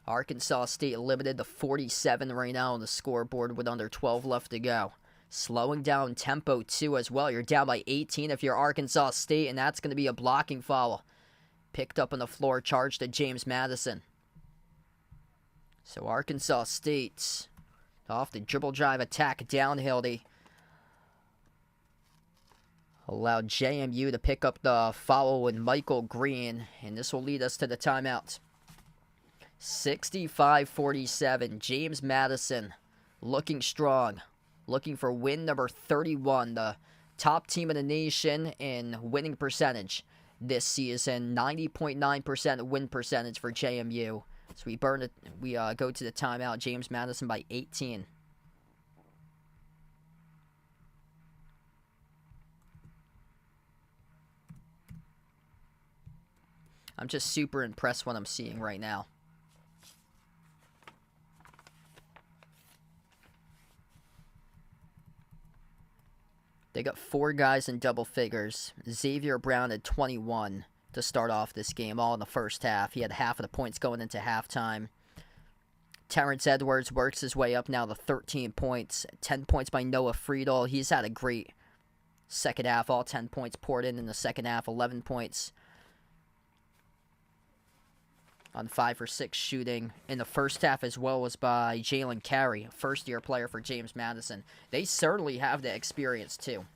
Arkansas State limited to 47 right now on the scoreboard with under 12 left to go. Slowing down tempo, too, as well. You're down by 18 if you're Arkansas State, and that's going to be a blocking foul. Picked up on the floor, charged to James Madison. So Arkansas State, off the dribble drive attack downhill, they allowed JMU to pick up the foul with Michael Green, and this will lead us to the timeout. 65-47, James Madison looking strong. Looking for win number 31, the top team in the nation in winning percentage this season. 90.9% win percentage for JMU. So we burn it. We go to the timeout. James Madison by 18. I'm just super impressed what I'm seeing right now. They got 4 guys in double figures. Xavier Brown had 21 to start off this game, all in the first half. He had half of the points going into halftime. Terrence Edwards works his way up now to 13 points. 10 points by Noah Friedel. He's had a great second half. All 10 points poured in the second half. 11 points on 5 for 6 shooting in the first half, as well as by Jalen Carey, first-year player for James Madison. They certainly have the experience, too,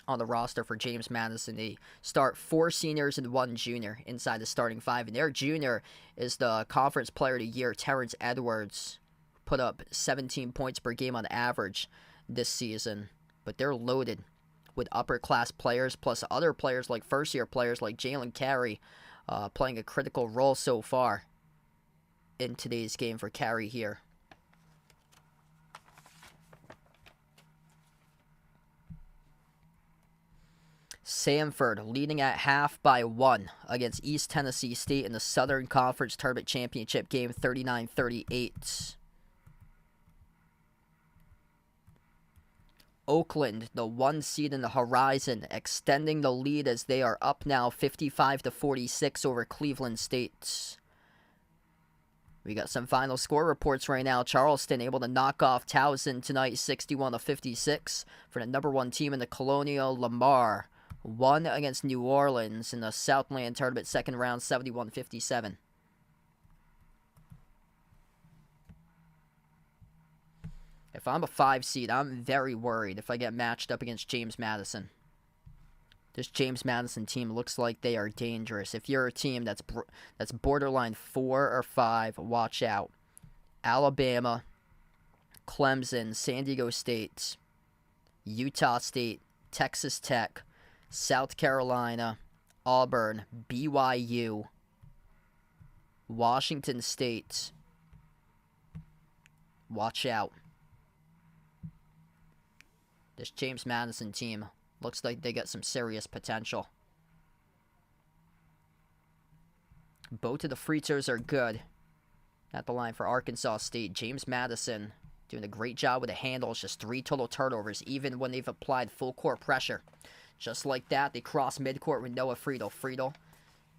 on the roster for James Madison. They start 4 seniors and 1 junior inside the starting 5, and their junior is the Conference Player of the Year, Terrence Edwards. Put up 17 points per game on average this season, but they're loaded with upper-class players, plus other players like first-year players like Jalen Carey, playing a critical role so far in today's game for Carey here. Samford leading at half by 1 against East Tennessee State in the Southern Conference Tournament Championship game, 39-38. Oakland, the 1 seed in the Horizon, extending the lead as they are up now 55-46 over Cleveland State. We got some final score reports right now. Charleston able to knock off Towson tonight, 61-56 for the number 1 team in the Colonial. Lamar won against New Orleans in the Southland Tournament second round, 71-57. If I'm a 5 seed, I'm very worried if I get matched up against James Madison. This James Madison team looks like they are dangerous. If you're a team that's borderline 4 or 5, watch out. Alabama, Clemson, San Diego State, Utah State, Texas Tech, South Carolina, Auburn, BYU, Washington State. Watch out. This James Madison team looks like they got some serious potential. Both of the free throws are good. At the line for Arkansas State, James Madison doing a great job with the handles. Just 3 total turnovers, even when they've applied full court pressure. Just like that, they cross midcourt with Noah Friedel. Friedel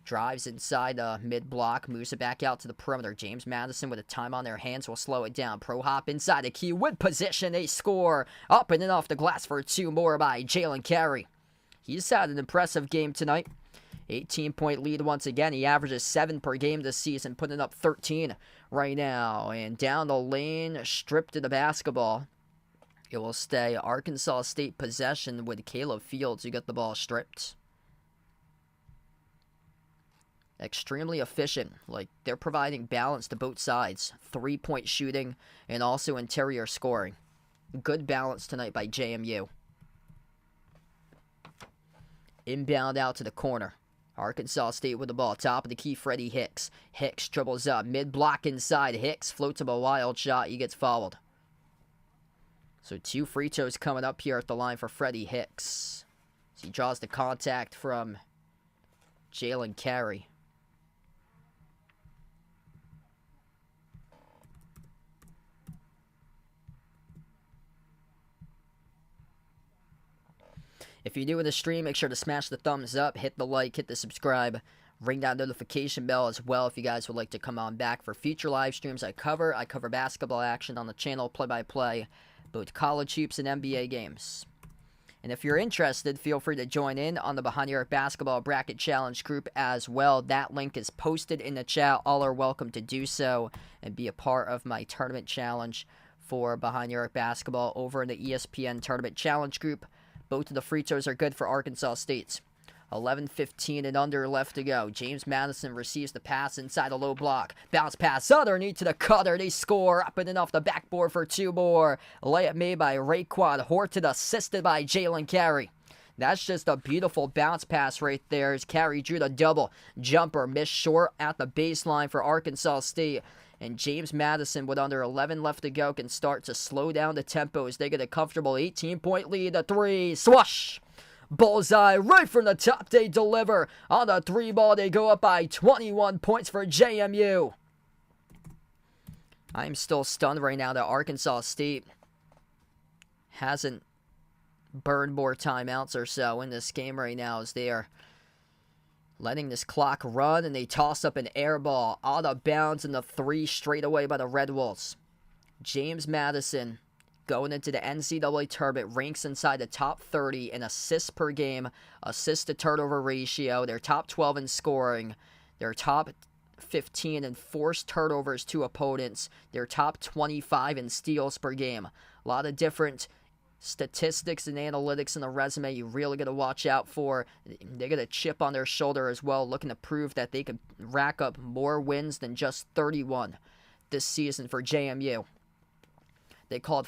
drives inside the mid-block, moves it back out to the perimeter. James Madison with a time on their hands will slow it down. Pro hop inside the key with position. They score up and in off the glass for 2 more by Jalen Carey. He's had an impressive game tonight. 18-point lead once again. He averages 7 per game this season, putting up 13 right now. And down the lane, stripped of the basketball. It will stay Arkansas State possession with Caleb Fields, who got the ball stripped. Extremely efficient. Like, they're providing balance to both sides. 3-point shooting and also interior scoring. Good balance tonight by JMU. Inbound out to the corner. Arkansas State with the ball. Top of the key, Freddie Hicks. Hicks dribbles up. Mid-block inside. Hicks floats up a wild shot. He gets fouled. So 2 free throws coming up here at the line for Freddie Hicks. So he draws the contact from Jalen Carey. If you're new to the stream, make sure to smash the thumbs up, hit the like, hit the subscribe, ring that notification bell as well if you guys would like to come on back for future live streams I cover. I cover basketball action on the channel, play-by-play, both college hoops and NBA games. And if you're interested, feel free to join in on the Behind the Arc Basketball Bracket Challenge group as well. That link is posted in the chat. All are welcome to do so and be a part of my tournament challenge for Behind the Arc Basketball over in the ESPN Tournament Challenge group. Both of the free throws are good for Arkansas State. 11:15 and under left to go. James Madison receives the pass inside the low block. Bounce pass underneath to the cutter. They score up and in off the backboard for 2 more. Layup made by Raekwon Horton, assisted by Jalen Carey. That's just a beautiful bounce pass right there as Carey drew the double. Jumper missed short at the baseline for Arkansas State. And James Madison, with under 11 left to go, can start to slow down the tempo as they get a comfortable 18-point lead. The 3, swoosh! Bullseye right from the top. They deliver on the 3 ball. They go up by 21 points for JMU. I'm still stunned right now that Arkansas State hasn't burned more timeouts or so in this game right now as they are letting this clock run, and they toss up an air ball out of bounds in the 3 straight away by the Red Wolves. James Madison, going into the NCAA tournament, ranks inside the top 30 in assists per game, assist to turnover ratio. They're top 12 in scoring. They're top 15 in forced turnovers to opponents. They're top 25 in steals per game. A lot of different statistics and analytics in the resume you really got to watch out for. They got a chip on their shoulder as well, looking to prove that they can rack up more wins than just 31 this season for JMU. They called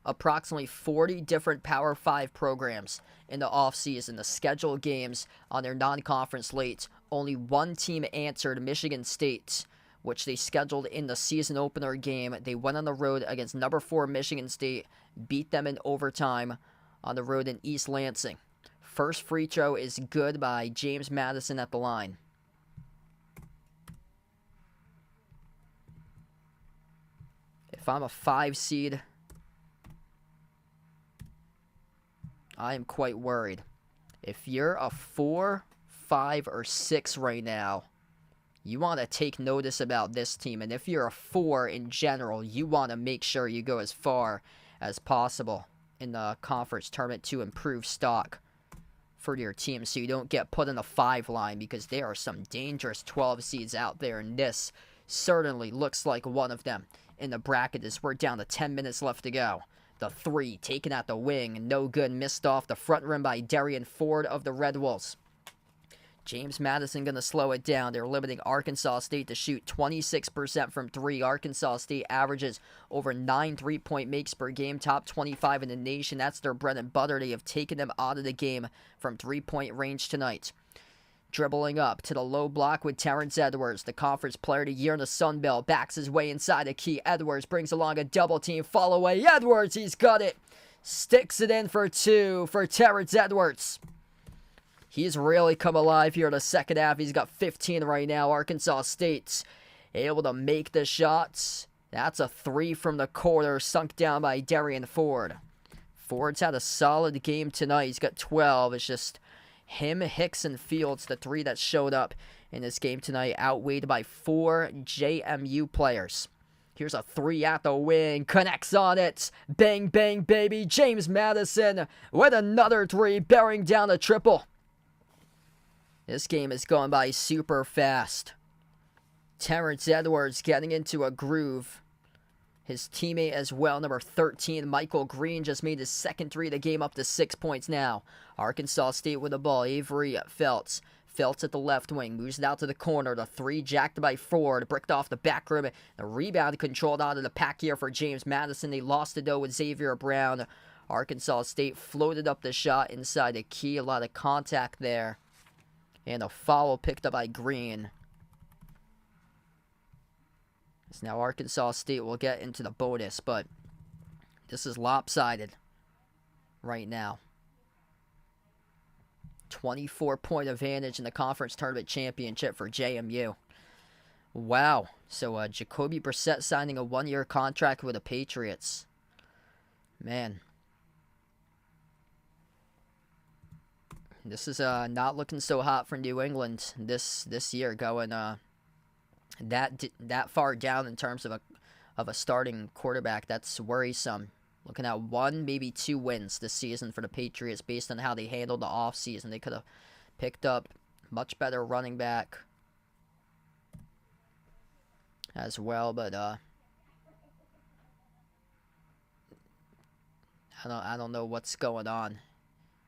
approximately 40 different Power 5 programs in the offseason, the scheduled games on their non-conference slates. Only 1 team answered, Michigan State, which they scheduled in the season opener game. They went on the road against number 4 Michigan State, beat them in overtime on the road in East Lansing. First free throw is good by James Madison at the line. If I'm a 5 seed, I am quite worried. If you're a 4, 5, or 6 right now, you want to take notice about this team. And if you're a 4 in general, you want to make sure you go as far as possible in the conference tournament to improve stock for your team so you don't get put in the 5 line, because there are some dangerous 12 seeds out there, and this certainly looks like one of them in the bracket as we're down to 10 minutes left to go. The 3 taken at the wing, no good, missed off the front rim by Darian Ford of the Red Wolves. James Madison going to slow it down. They're limiting Arkansas State to shoot 26% from 3. Arkansas State averages over 9 3-point makes per game, top 25 in the nation. That's their bread and butter. They have taken them out of the game from 3-point range tonight. Dribbling up to the low block with Terrence Edwards, the conference player of the year in the Sun Belt, backs his way inside the key. Edwards brings along a double team, fall away. Edwards, he's got it. Sticks it in for 2 for Terrence Edwards. He's really come alive here in the second half. He's got 15 right now. Arkansas State's able to make the shots. That's a 3 from the corner, sunk down by Darian Ford. Ford's had a solid game tonight. He's got 12. It's just him, Hicks, and Fields, the 3 that showed up in this game tonight, outweighed by 4 JMU players. Here's a 3 at the wing. Connects on it. Bang, bang, baby. James Madison with another 3, bearing down a triple. This game is going by super fast. Terrence Edwards getting into a groove. His teammate as well, number 13, Michael Green, just made his second 3 of the game, up to 6 points now. Arkansas State with the ball. Avery Felts. Felts at the left wing. Moves it out to the corner. The 3 jacked by Ford. Bricked off the back rim. The rebound controlled out of the pack here for James Madison. They lost it though with Xavier Brown. Arkansas State floated up the shot inside the key. A lot of contact there. And a foul picked up by Green. So now Arkansas State will get into the bonus, but this is lopsided right now. 24-point advantage in the conference tournament championship for JMU. Wow. So Jacoby Brissett signing a 1-year contract with the Patriots. Man. This is not looking so hot for New England this year, going that far down in terms of a starting quarterback. That's worrisome. Looking at 1, maybe 2 wins this season for the Patriots based on how they handled the offseason. They could have picked up much better running back as well, but I don't know what's going on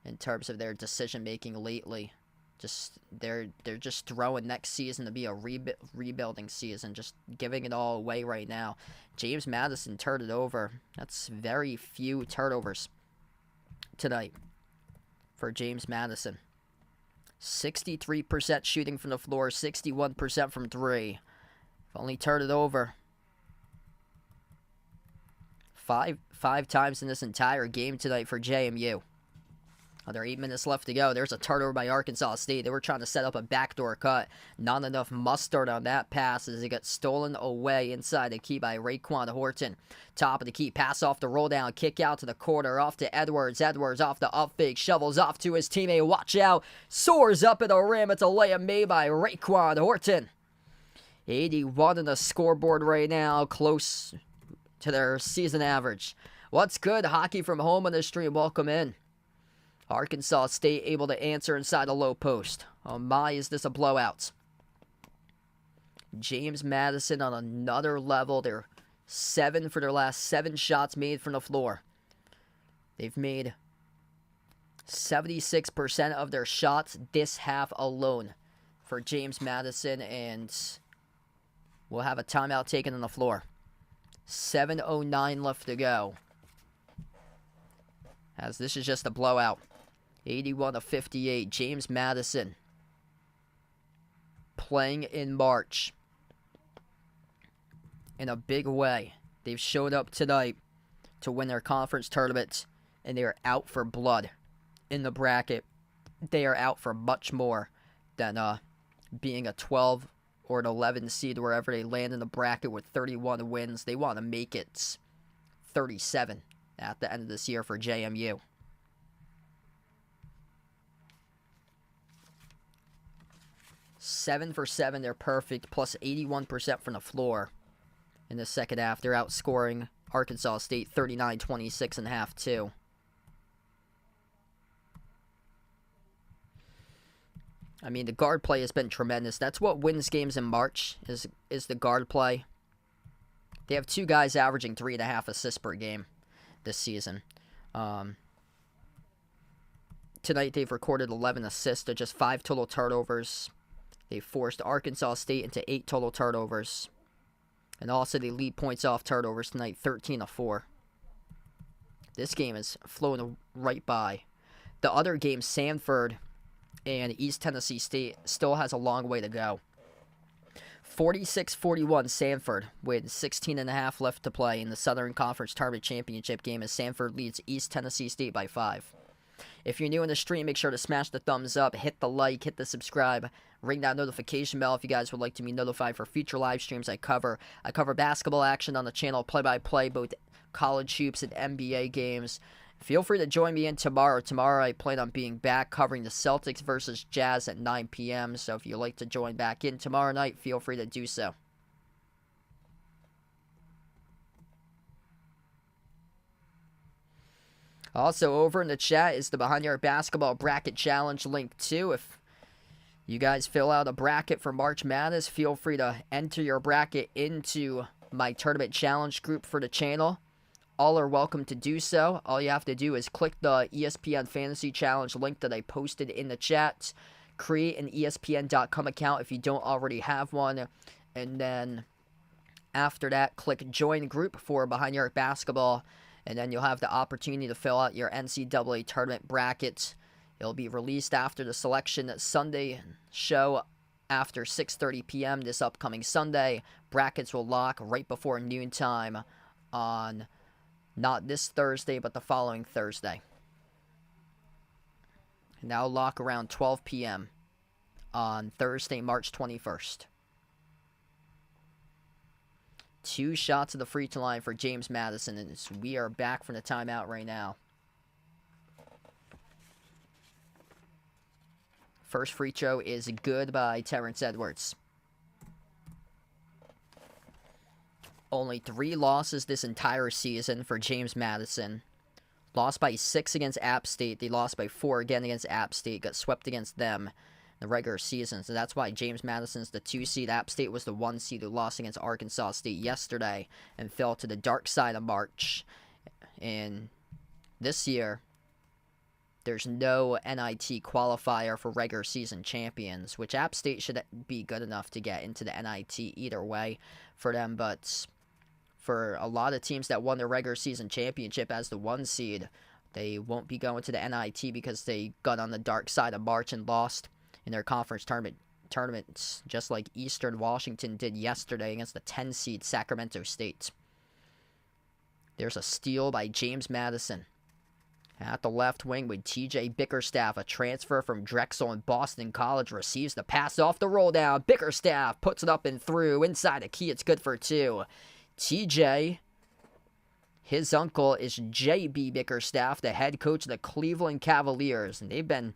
in terms of their decision making lately. Just they're just throwing next season to be a rebuilding season, just giving it all away right now. James Madison turned it over. That's very few turnovers tonight for James Madison. 63% shooting from the floor, 61% from 3. Only turned it over five times in this entire game tonight for JMU. Under 8 minutes left to go. There's a turnover by Arkansas State. They were trying to set up a backdoor cut. Not enough mustard on that pass as it got stolen away inside the key by Raekwon Horton. Top of the key. Pass off the roll down. Kick out to the corner. Off to Edwards. Edwards off the up fake. Shovels off to his teammate. Watch out. Soars up at the rim. It's a layup made by Raekwon Horton. 81 on the scoreboard right now. Close to their season average. What's good? Hockey from home on the stream. Welcome in. Arkansas State able to answer inside the low post. Oh my, is this a blowout? James Madison on another level. They're 7 for their last 7 shots made from the floor. They've made 76% of their shots this half alone for James Madison, and we'll have a timeout taken on the floor. 7:09 left to go, as this is just a blowout. 81-58. James Madison playing in March in a big way. They've showed up tonight to win their conference tournament, and they are out for blood in the bracket. They are out for much more than being a 12 or an 11 seed wherever they land in the bracket with 31 wins. They want to make it 37 at the end of this year for JMU. 7 for 7, they're perfect, plus 81% from the floor. In the second half, they're outscoring Arkansas State 39-26 in half, too. I mean, the guard play has been tremendous. That's what wins games in March, is the guard play. They have 2 guys averaging 3.5 assists per game this season. Tonight, they've recorded 11 assists to just 5 total turnovers. They forced Arkansas State into 8 total turnovers. And also, they lead points off turnovers tonight, 13-4. This game is flowing right by. The other game, Sanford and East Tennessee State still has a long way to go. 46-41 Sanford with 16.5 left to play in the Southern Conference Tournament Championship game as Sanford leads East Tennessee State by 5. If you're new in the stream, make sure to smash the thumbs up, hit the like, hit the subscribe, ring that notification bell if you guys would like to be notified for future live streams I cover. I cover basketball action on the channel, play-by-play, both college hoops and NBA games. Feel free to join me in tomorrow. Tomorrow I plan on being back covering the Celtics versus Jazz at 9 p.m. So if you'd like to join back in tomorrow night, feel free to do so. Also, over in the chat is the Behind the Arc Basketball Bracket Challenge link too. If you guys fill out a bracket for March Madness, feel free to enter your bracket into my tournament challenge group for the channel. All are welcome to do so. All you have to do is click the ESPN Fantasy Challenge link that I posted in the chat. Create an ESPN.com account if you don't already have one. And then after that, click Join Group for Behind the Arc Basketball. And then you'll have the opportunity to fill out your NCAA tournament bracket. It'll be released after the Selection Sunday show after 6:30 p.m. this upcoming Sunday. Brackets will lock right before noontime on not this Thursday, but the following Thursday. And that'll lock around 12 p.m. on Thursday, March 21st. 2 shots of the free throw line for James Madison, and we are back from the timeout right now. First free throw is good by Terrence Edwards. Only 3 losses this entire season for James Madison. Lost by 6 against App State. They lost by 4 again against App State. Got swept against them in the regular season. So that's why James Madison's the 2 seed. App State was the 1 seed who lost against Arkansas State yesterday and fell to the dark side of March. And this year, there's no NIT qualifier for regular season champions, which App State should be good enough to get into the NIT either way for them, but for a lot of teams that won the regular season championship as the 1 seed, they won't be going to the NIT because they got on the dark side of March and lost in their conference tournaments, just like Eastern Washington did yesterday against the 10 seed Sacramento State. There's a steal by James Madison. At the left wing with T.J. Bickerstaff, a transfer from Drexel and Boston College, receives the pass off the roll down. Bickerstaff puts it up and through. Inside the key, it's good for 2. T.J., his uncle is J.B. Bickerstaff, the head coach of the Cleveland Cavaliers, and they've been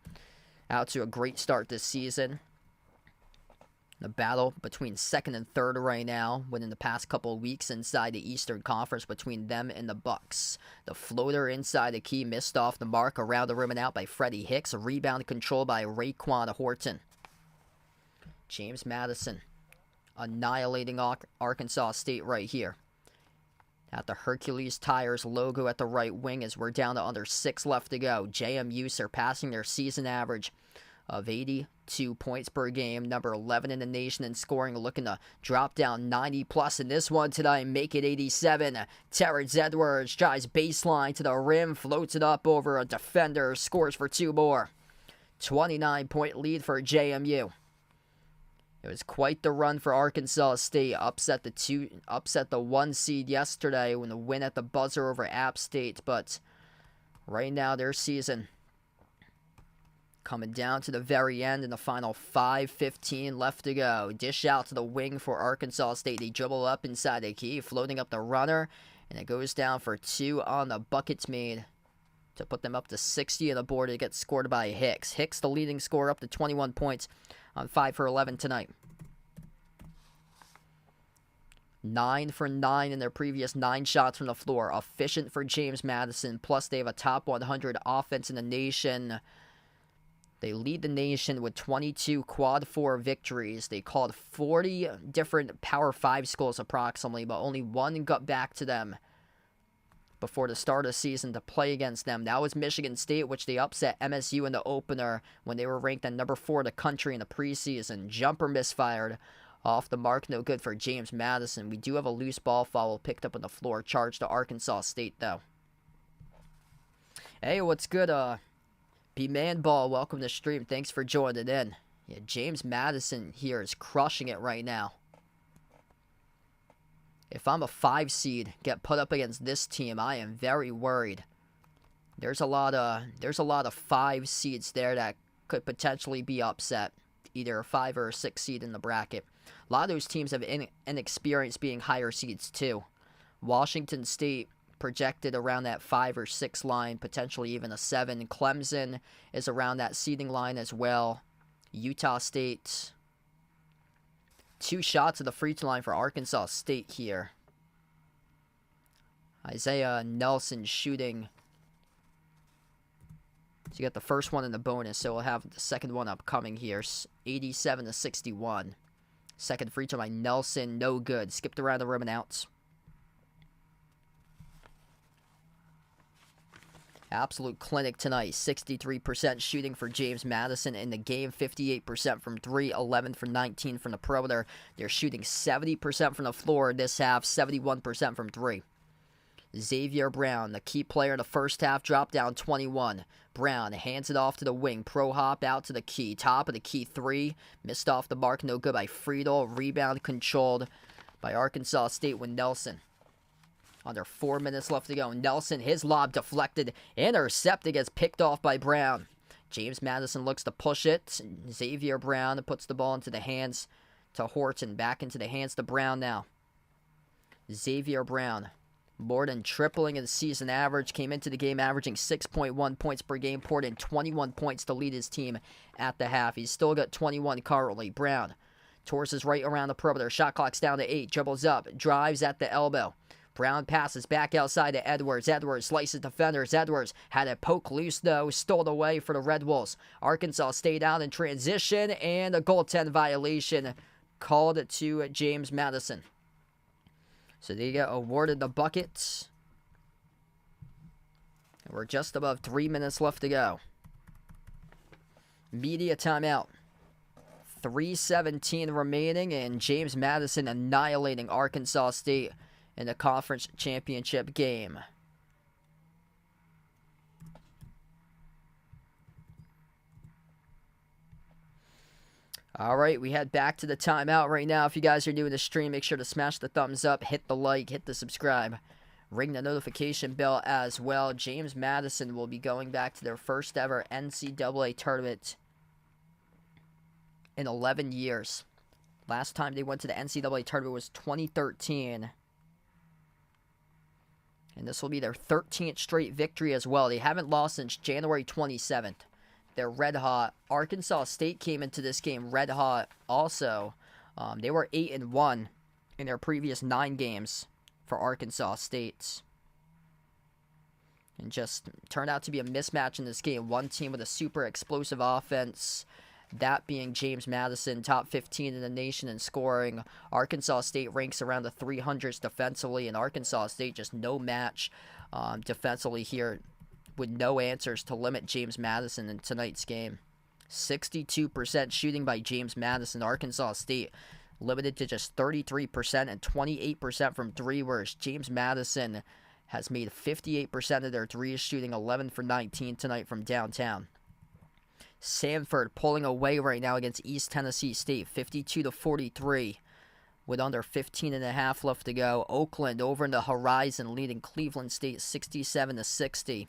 out to a great start this season. The battle between 2nd and 3rd right now, within the past couple of weeks inside the Eastern Conference between them and the Bucks. The floater inside the key missed off the mark, around the rim and out by Freddie Hicks. A rebound controlled by Raekwon Horton. James Madison annihilating Arkansas State right here. At the Hercules Tires logo at the right wing as we're down to under 6 left to go. JMU surpassing their season average of 82 points per game, number 11 in the nation in scoring, looking to drop down 90 plus in this one tonight, make it 87. Terrence Edwards drives baseline to the rim, floats it up over a defender, scores for 2 more. 29-point lead for JMU. It was quite the run for Arkansas State. Upset the 1 seed yesterday when the win at the buzzer over App State, but right now their season coming down to the very end in the final 5:15 left to go. Dish out to the wing for Arkansas State. They dribble up inside the key, floating up the runner, and it goes down for 2 on the buckets made to put them up to 60 on the board. It gets scored by Hicks. Hicks, the leading scorer, up to 21 points on 5 for 11 tonight. 9 for 9 in their previous 9 shots from the floor. Efficient for James Madison. Plus, they have a top 100 offense in the nation. They lead the nation with 22 quad 4 victories. They called 40 different Power 5 schools approximately, but only 1 got back to them before the start of the season to play against them. That was Michigan State, which they upset MSU in the opener when they were ranked at number 4 in the country in the preseason. Jumper misfired. Off the mark, no good for James Madison. We do have a loose ball foul picked up on the floor. Charged to Arkansas State, though. Hey, what's good, B-Man Ball, welcome to the stream. Thanks for joining in. Yeah, James Madison here is crushing it right now. If I'm a 5 seed, get put up against this team, I am very worried. There's a lot of 5 seeds there that could potentially be upset. Either a 5 or a 6 seed in the bracket. A lot of those teams have inexperience being higher seeds too. Washington State projected around that 5 or 6 line, potentially even a 7. Clemson is around that seeding line as well. Utah State. 2 shots at the free throw line for Arkansas State here. Isaiah Nelson shooting. So you got the first one in the bonus, so we'll have the second one upcoming here. 87-61. Second free throw by Nelson, no good. Skipped around the rim and out. Absolute clinic tonight. 63% shooting for James Madison in the game. 58% from 3, 11 for 19 from the perimeter. They're shooting 70% from the floor this half, 71% from 3. Xavier Brown, the key player in the first half, dropped down 21. Brown hands it off to the wing. Pro hop out to the key. Top of the key 3. Missed off the mark. No good by Friedel. Rebound controlled by Arkansas State with Nelson. Under 4 minutes left to go. Nelson, his lob deflected. Intercepted, gets picked off by Brown. James Madison looks to push it. Xavier Brown puts the ball into the hands to Horton. Back into the hands to Brown now. Xavier Brown. More than tripling his season average. Came into the game averaging 6.1 points per game. Poured in 21 points to lead his team at the half. He's still got 21 currently. Brown torses right around the perimeter. Shot clock's down to 8. Dribbles up. Drives at the elbow. Brown passes back outside to Edwards. Edwards slices defenders. Edwards had a poke loose, though. Stole it away for the Red Wolves. Arkansas stayed out in transition. And a goaltend violation called to James Madison. So they get awarded the buckets. And we're just above 3 minutes left to go. Media timeout. 3:17 remaining, and James Madison annihilating Arkansas State in the conference championship game. Alright, we head back to the timeout right now. If you guys are new to the stream, make sure to smash the thumbs up, hit the like, hit the subscribe, ring the notification bell as well. James Madison will be going back to their first ever NCAA tournament in 11 years. Last time they went to the NCAA tournament was 2013. And this will be their 13th straight victory as well. They haven't lost since January 27th. They're red hot. Arkansas State came into this game red hot also. They were 8-1 in their previous 9 games for Arkansas State. And just turned out to be a mismatch in this game. One team with a super explosive offense, that being James Madison, top 15 in the nation in scoring. Arkansas State ranks around the 300s defensively, and Arkansas State just no match defensively here, with no answers to limit James Madison in tonight's game. 62% shooting by James Madison. Arkansas State limited to just 33% and 28% from 3, whereas James Madison has made 58% of their threes, shooting 11 for 19 tonight from downtown. Samford pulling away right now against East Tennessee State, 52-43. With under 15.5 left to go. Oakland over in the horizon, leading Cleveland State 67-60.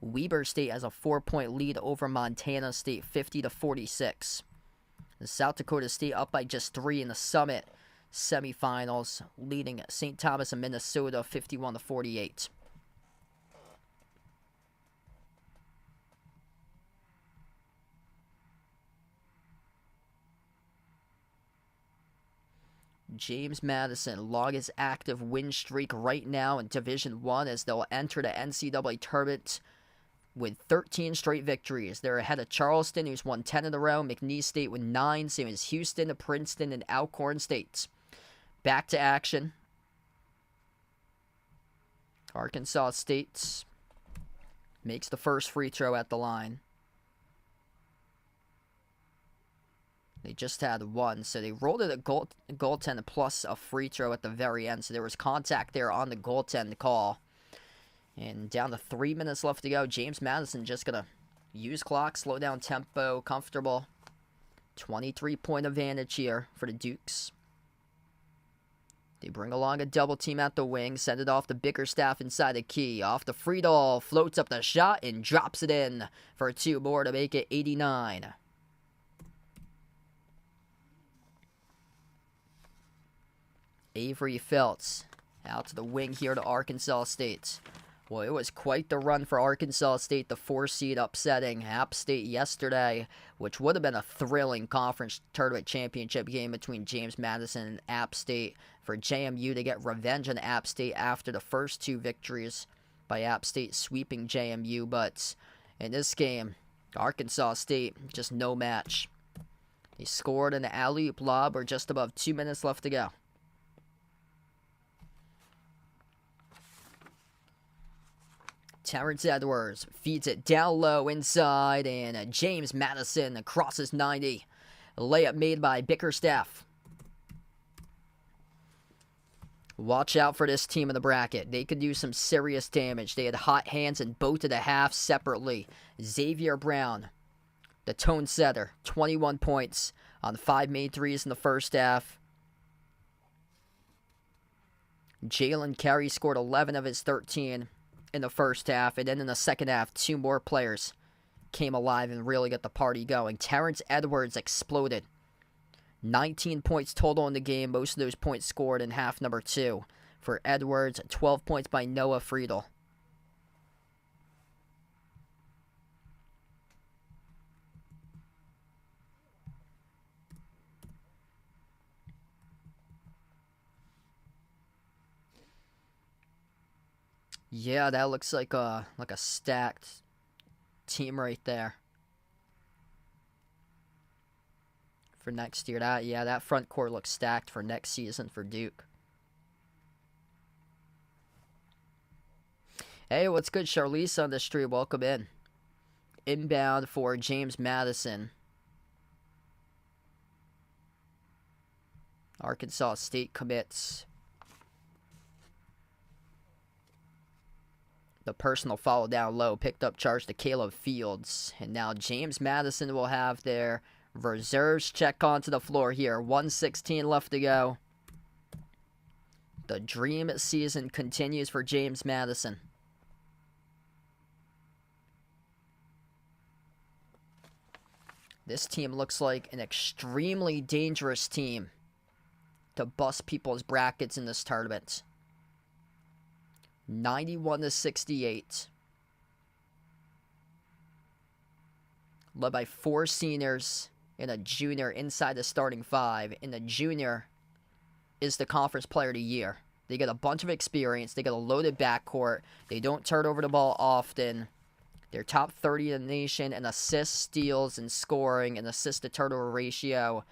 Weber State has a 4-point lead over Montana State, 50-46. The South Dakota State up by just 3 in the Summit semifinals, leading St. Thomas and Minnesota 51-48. James Madison, longest active win streak right now in Division I as they'll enter the NCAA tournament with 13 straight victories. They're ahead of Charleston, who's won 10 in a row, McNeese State with 9, same as Houston, Princeton, and Alcorn State. Back to action. Arkansas State makes the first free throw at the line. They just had 1, so they rolled it a goaltend plus a free throw at the very end. So there was contact there on the goaltend call. And down to 3 minutes left to go. James Madison just going to Use clock, slow down tempo, comfortable. 23-point advantage here for the Dukes. They bring along a double team at the wing, send it off to Bickerstaff inside the key. Off to Friedel, floats up the shot and drops it in for 2 more to make it 89. Avery Feltz out to the wing here to Arkansas State. Well, it was quite the run for Arkansas State, the 4-seed upsetting App State yesterday, which would have been a thrilling conference tournament championship game between James Madison and App State for JMU to get revenge on App State after the first 2 victories by App State sweeping JMU. But in this game, Arkansas State, just no match. He scored an alley-oop lob with just above 2 minutes left to go. Terrence Edwards feeds it down low inside, and James Madison crosses 90. A layup made by Bickerstaff. Watch out for this team in the bracket. They could do some serious damage. They had hot hands in both of the halves separately. Xavier Brown, the tone setter, 21 points on 5 made threes in the first half. Jalen Carey scored 11 of his 13 in the first half, and then in the second half, 2 more players came alive and really got the party going. Terrence Edwards exploded. 19 points total in the game, most of those points scored in half number 2. For Edwards, 12 points by Noah Friedel. Yeah, that looks like a stacked team right there for next year. That front court looks stacked for next season for Duke. Hey, what's good, Charlize on the stream? Welcome in. Inbound for James Madison. Arkansas State commits. The personal foul down low, picked up charge to Caleb Fields. And now James Madison will have their reserves check onto the floor here. 1:16 left to go. The dream season continues for James Madison. This team looks like an extremely dangerous team to bust people's brackets in this tournament. 91-68. Led by 4 seniors and a junior inside the starting 5. And the junior is the conference player of the year. They get a bunch of experience. They get a loaded backcourt. They don't turn over the ball often. They're top 30 in the nation in assists, steals, and scoring, and assist to turnover ratio.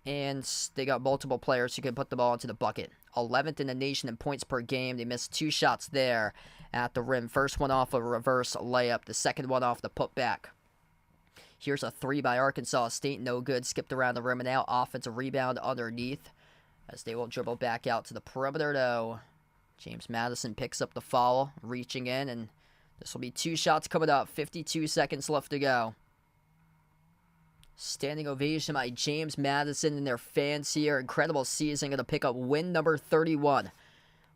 And they got multiple players who can put the ball into the bucket. 11th in the nation in points per game. They missed 2 shots there at the rim. First one off a reverse layup. The second one off the putback. Here's a 3 by Arkansas State. No good. Skipped around the rim and out. Offensive rebound underneath. As they will dribble back out to the perimeter, though. James Madison picks up the foul. Reaching in. And this will be 2 shots coming up. 52 seconds left to go. Standing ovation by James Madison and their fans here. Incredible season. Going to pick up win number 31.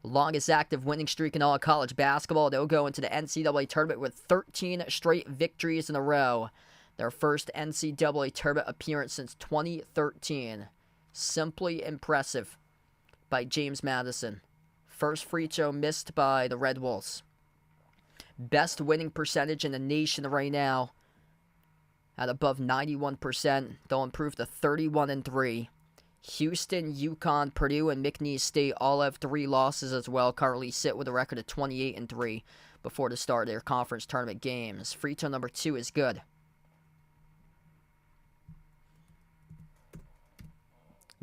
Longest active winning streak in all of college basketball. They'll go into the NCAA tournament with 13 straight victories in a row. Their first NCAA tournament appearance since 2013. Simply impressive by James Madison. First free throw missed by the Red Wolves. Best winning percentage in the nation right now. At above 91%, they'll improve to 31-3. Houston, UConn, Purdue, and McNeese State all have 3 losses as well. Currently sit with a record of 28-3 before the start of their conference tournament games. Free throw number 2 is good.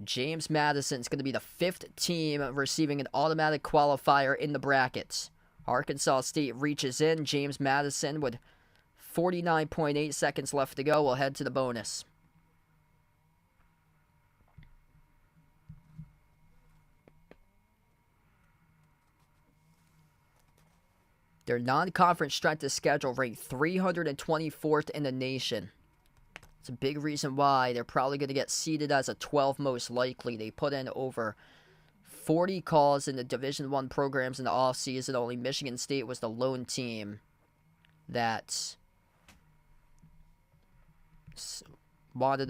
James Madison's going to be the 5th team receiving an automatic qualifier in the brackets. Arkansas State reaches in. James Madison with 49.8 seconds left to go. We'll head to the bonus. Their non-conference strength of schedule ranked 324th in the nation. It's a big reason why they're probably going to get seeded as a 12 most likely. They put in over 40 calls in the Division I programs in the offseason. Only Michigan State was the lone team that wanted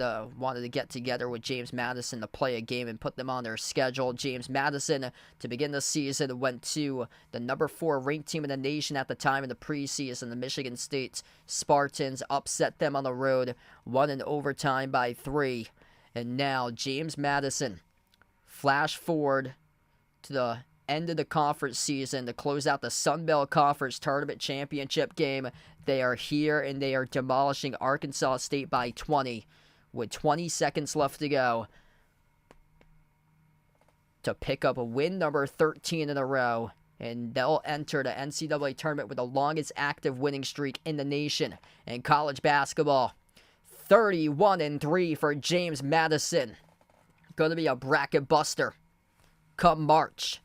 to get together with James Madison to play a game and put them on their schedule. James Madison, to begin the season, went to the number 4 ranked team in the nation at the time in the preseason. The Michigan State Spartans upset them on the road, won in overtime by 3. And now James Madison, flash forward to the end of the conference season to close out the Sun Belt Conference Tournament Championship game. They are here and they are demolishing Arkansas State by 20 with 20 seconds left to go to pick up a win number 13 in a row, and they'll enter the NCAA tournament with the longest active winning streak in the nation in college basketball. 31-3 for James Madison. Going to be a bracket buster come March.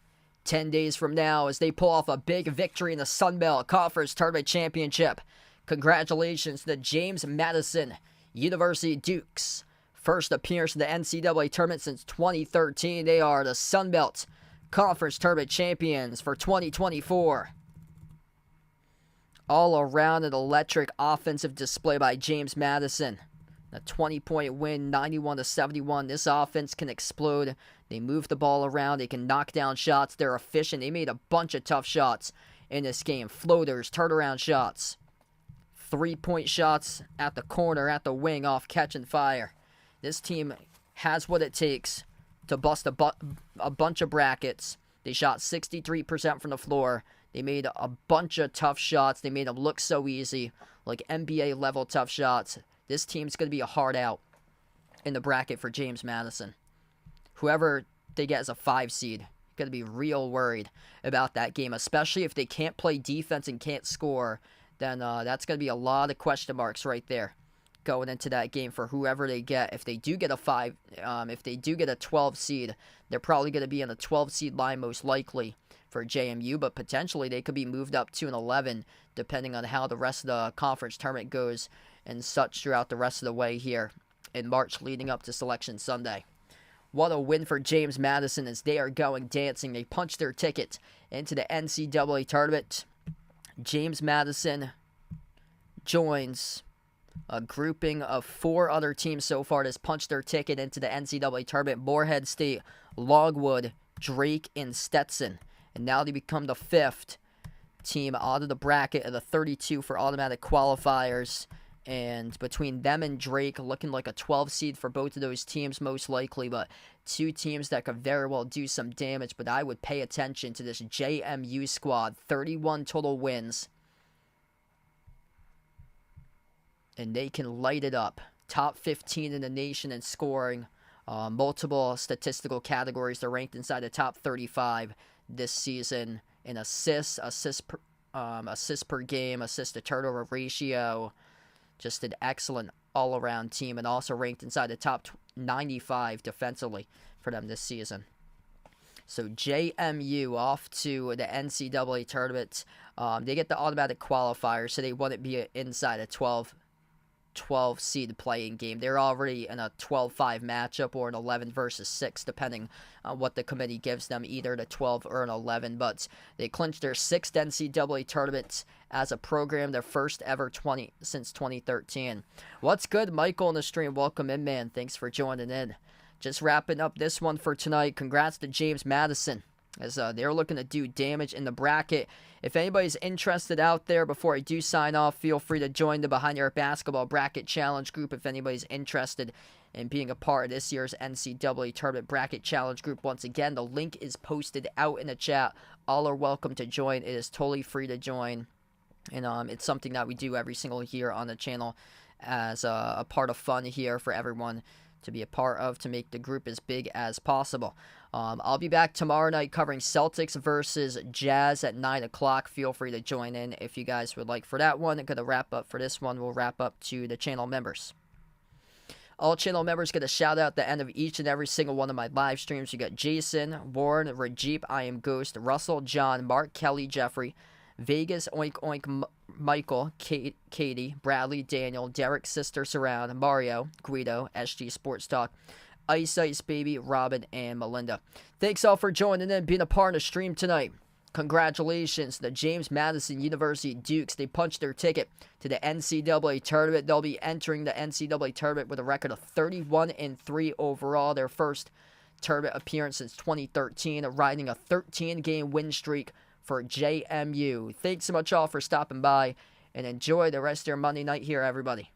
10 days from now as they pull off a big victory in the Sun Belt Conference Tournament Championship. Congratulations to the James Madison University Dukes. First appearance in the NCAA tournament since 2013. They are the Sun Belt Conference Tournament champions for 2024. All around an electric offensive display by James Madison. A 20-point win, 91-71. This offense can explode. They move the ball around. They can knock down shots. They're efficient. They made a bunch of tough shots in this game. Floaters, turnaround shots. 3-point shots at the corner, at the wing, off catch and fire. This team has what it takes to bust a bunch of brackets. They shot 63% from the floor. They made a bunch of tough shots. They made them look so easy, like NBA-level tough shots. This team's going to be a hard out in the bracket for James Madison. Whoever they get as a 5 seed, going to be real worried about that game, especially if they can't play defense and can't score. Then that's going to be a lot of question marks right there going into that game for whoever they get. If they do get a 12 seed, they're probably going to be in the 12 seed line most likely for JMU, but potentially they could be moved up to an 11 depending on how the rest of the conference tournament goes and such throughout the rest of the way here in March leading up to Selection Sunday. What a win for James Madison as they are going dancing. They punched their ticket into the NCAA tournament. James Madison joins a grouping of 4 other teams so far that's punched their ticket into the NCAA tournament. Morehead State, Longwood, Drake, and Stetson. And now they become the 5th team out of the bracket of the 32 for automatic qualifiers. And between them and Drake, looking like a 12 seed for both of those teams most likely, but 2 teams that could very well do some damage. But I would pay attention to this JMU squad. 31 total wins. And they can light it up. Top 15 in the nation in scoring. Multiple statistical categories. They're ranked inside the top 35 this season in assists per game, assist to turnover ratio. Just an excellent all-around team, and also ranked inside the top 95 defensively for them this season. So JMU off to the NCAA tournament. They get the automatic qualifier, so they wouldn't be inside a 12 seed playing game. They're already in a 12-5 matchup or an 11 versus 6, depending on what the committee gives them, either the 12 or an 11. But they clinched their 6th NCAA tournament as a program, their first ever since 2013. What's good, Michael, in the stream? Welcome in, man. Thanks for joining in. Just wrapping up this one for tonight. Congrats to James Madison, as they're looking to do damage in the bracket. If anybody's interested out there, before I do sign off, feel free to join the Behind Your Basketball Bracket Challenge group if anybody's interested in being a part of this year's NCAA Tournament Bracket Challenge group. Once again, the link is posted out in the chat. All are welcome to join. It is totally free to join. And it's something that we do every single year on the channel as a part of fun here for everyone to be a part of, to make the group as big as possible. I'll be back tomorrow night covering Celtics versus Jazz at 9 o'clock. Feel free to join in if you guys would like for that one. I'm going to wrap up for this one. We'll wrap up to the channel members. All channel members get a shout out at the end of each and every single one of my live streams. You got Jason, Warren, Rajip, I Am Ghost, Russell, John, Mark, Kelly, Jeffrey, Vegas, Oink Oink, Michael, Katie, Bradley, Daniel, Derek, Sister Surround, Mario, Guido, SG Sports Talk, Ice Baby, Robin, and Melinda. Thanks all for joining in, being a part of the stream tonight. Congratulations to the James Madison University Dukes. They punched their ticket to the NCAA tournament. They'll be entering the NCAA tournament with a record of 31-3 overall. Their first tournament appearance since 2013, riding a 13-game win streak for JMU. Thanks so much all for stopping by, and enjoy the rest of your Monday night here, everybody.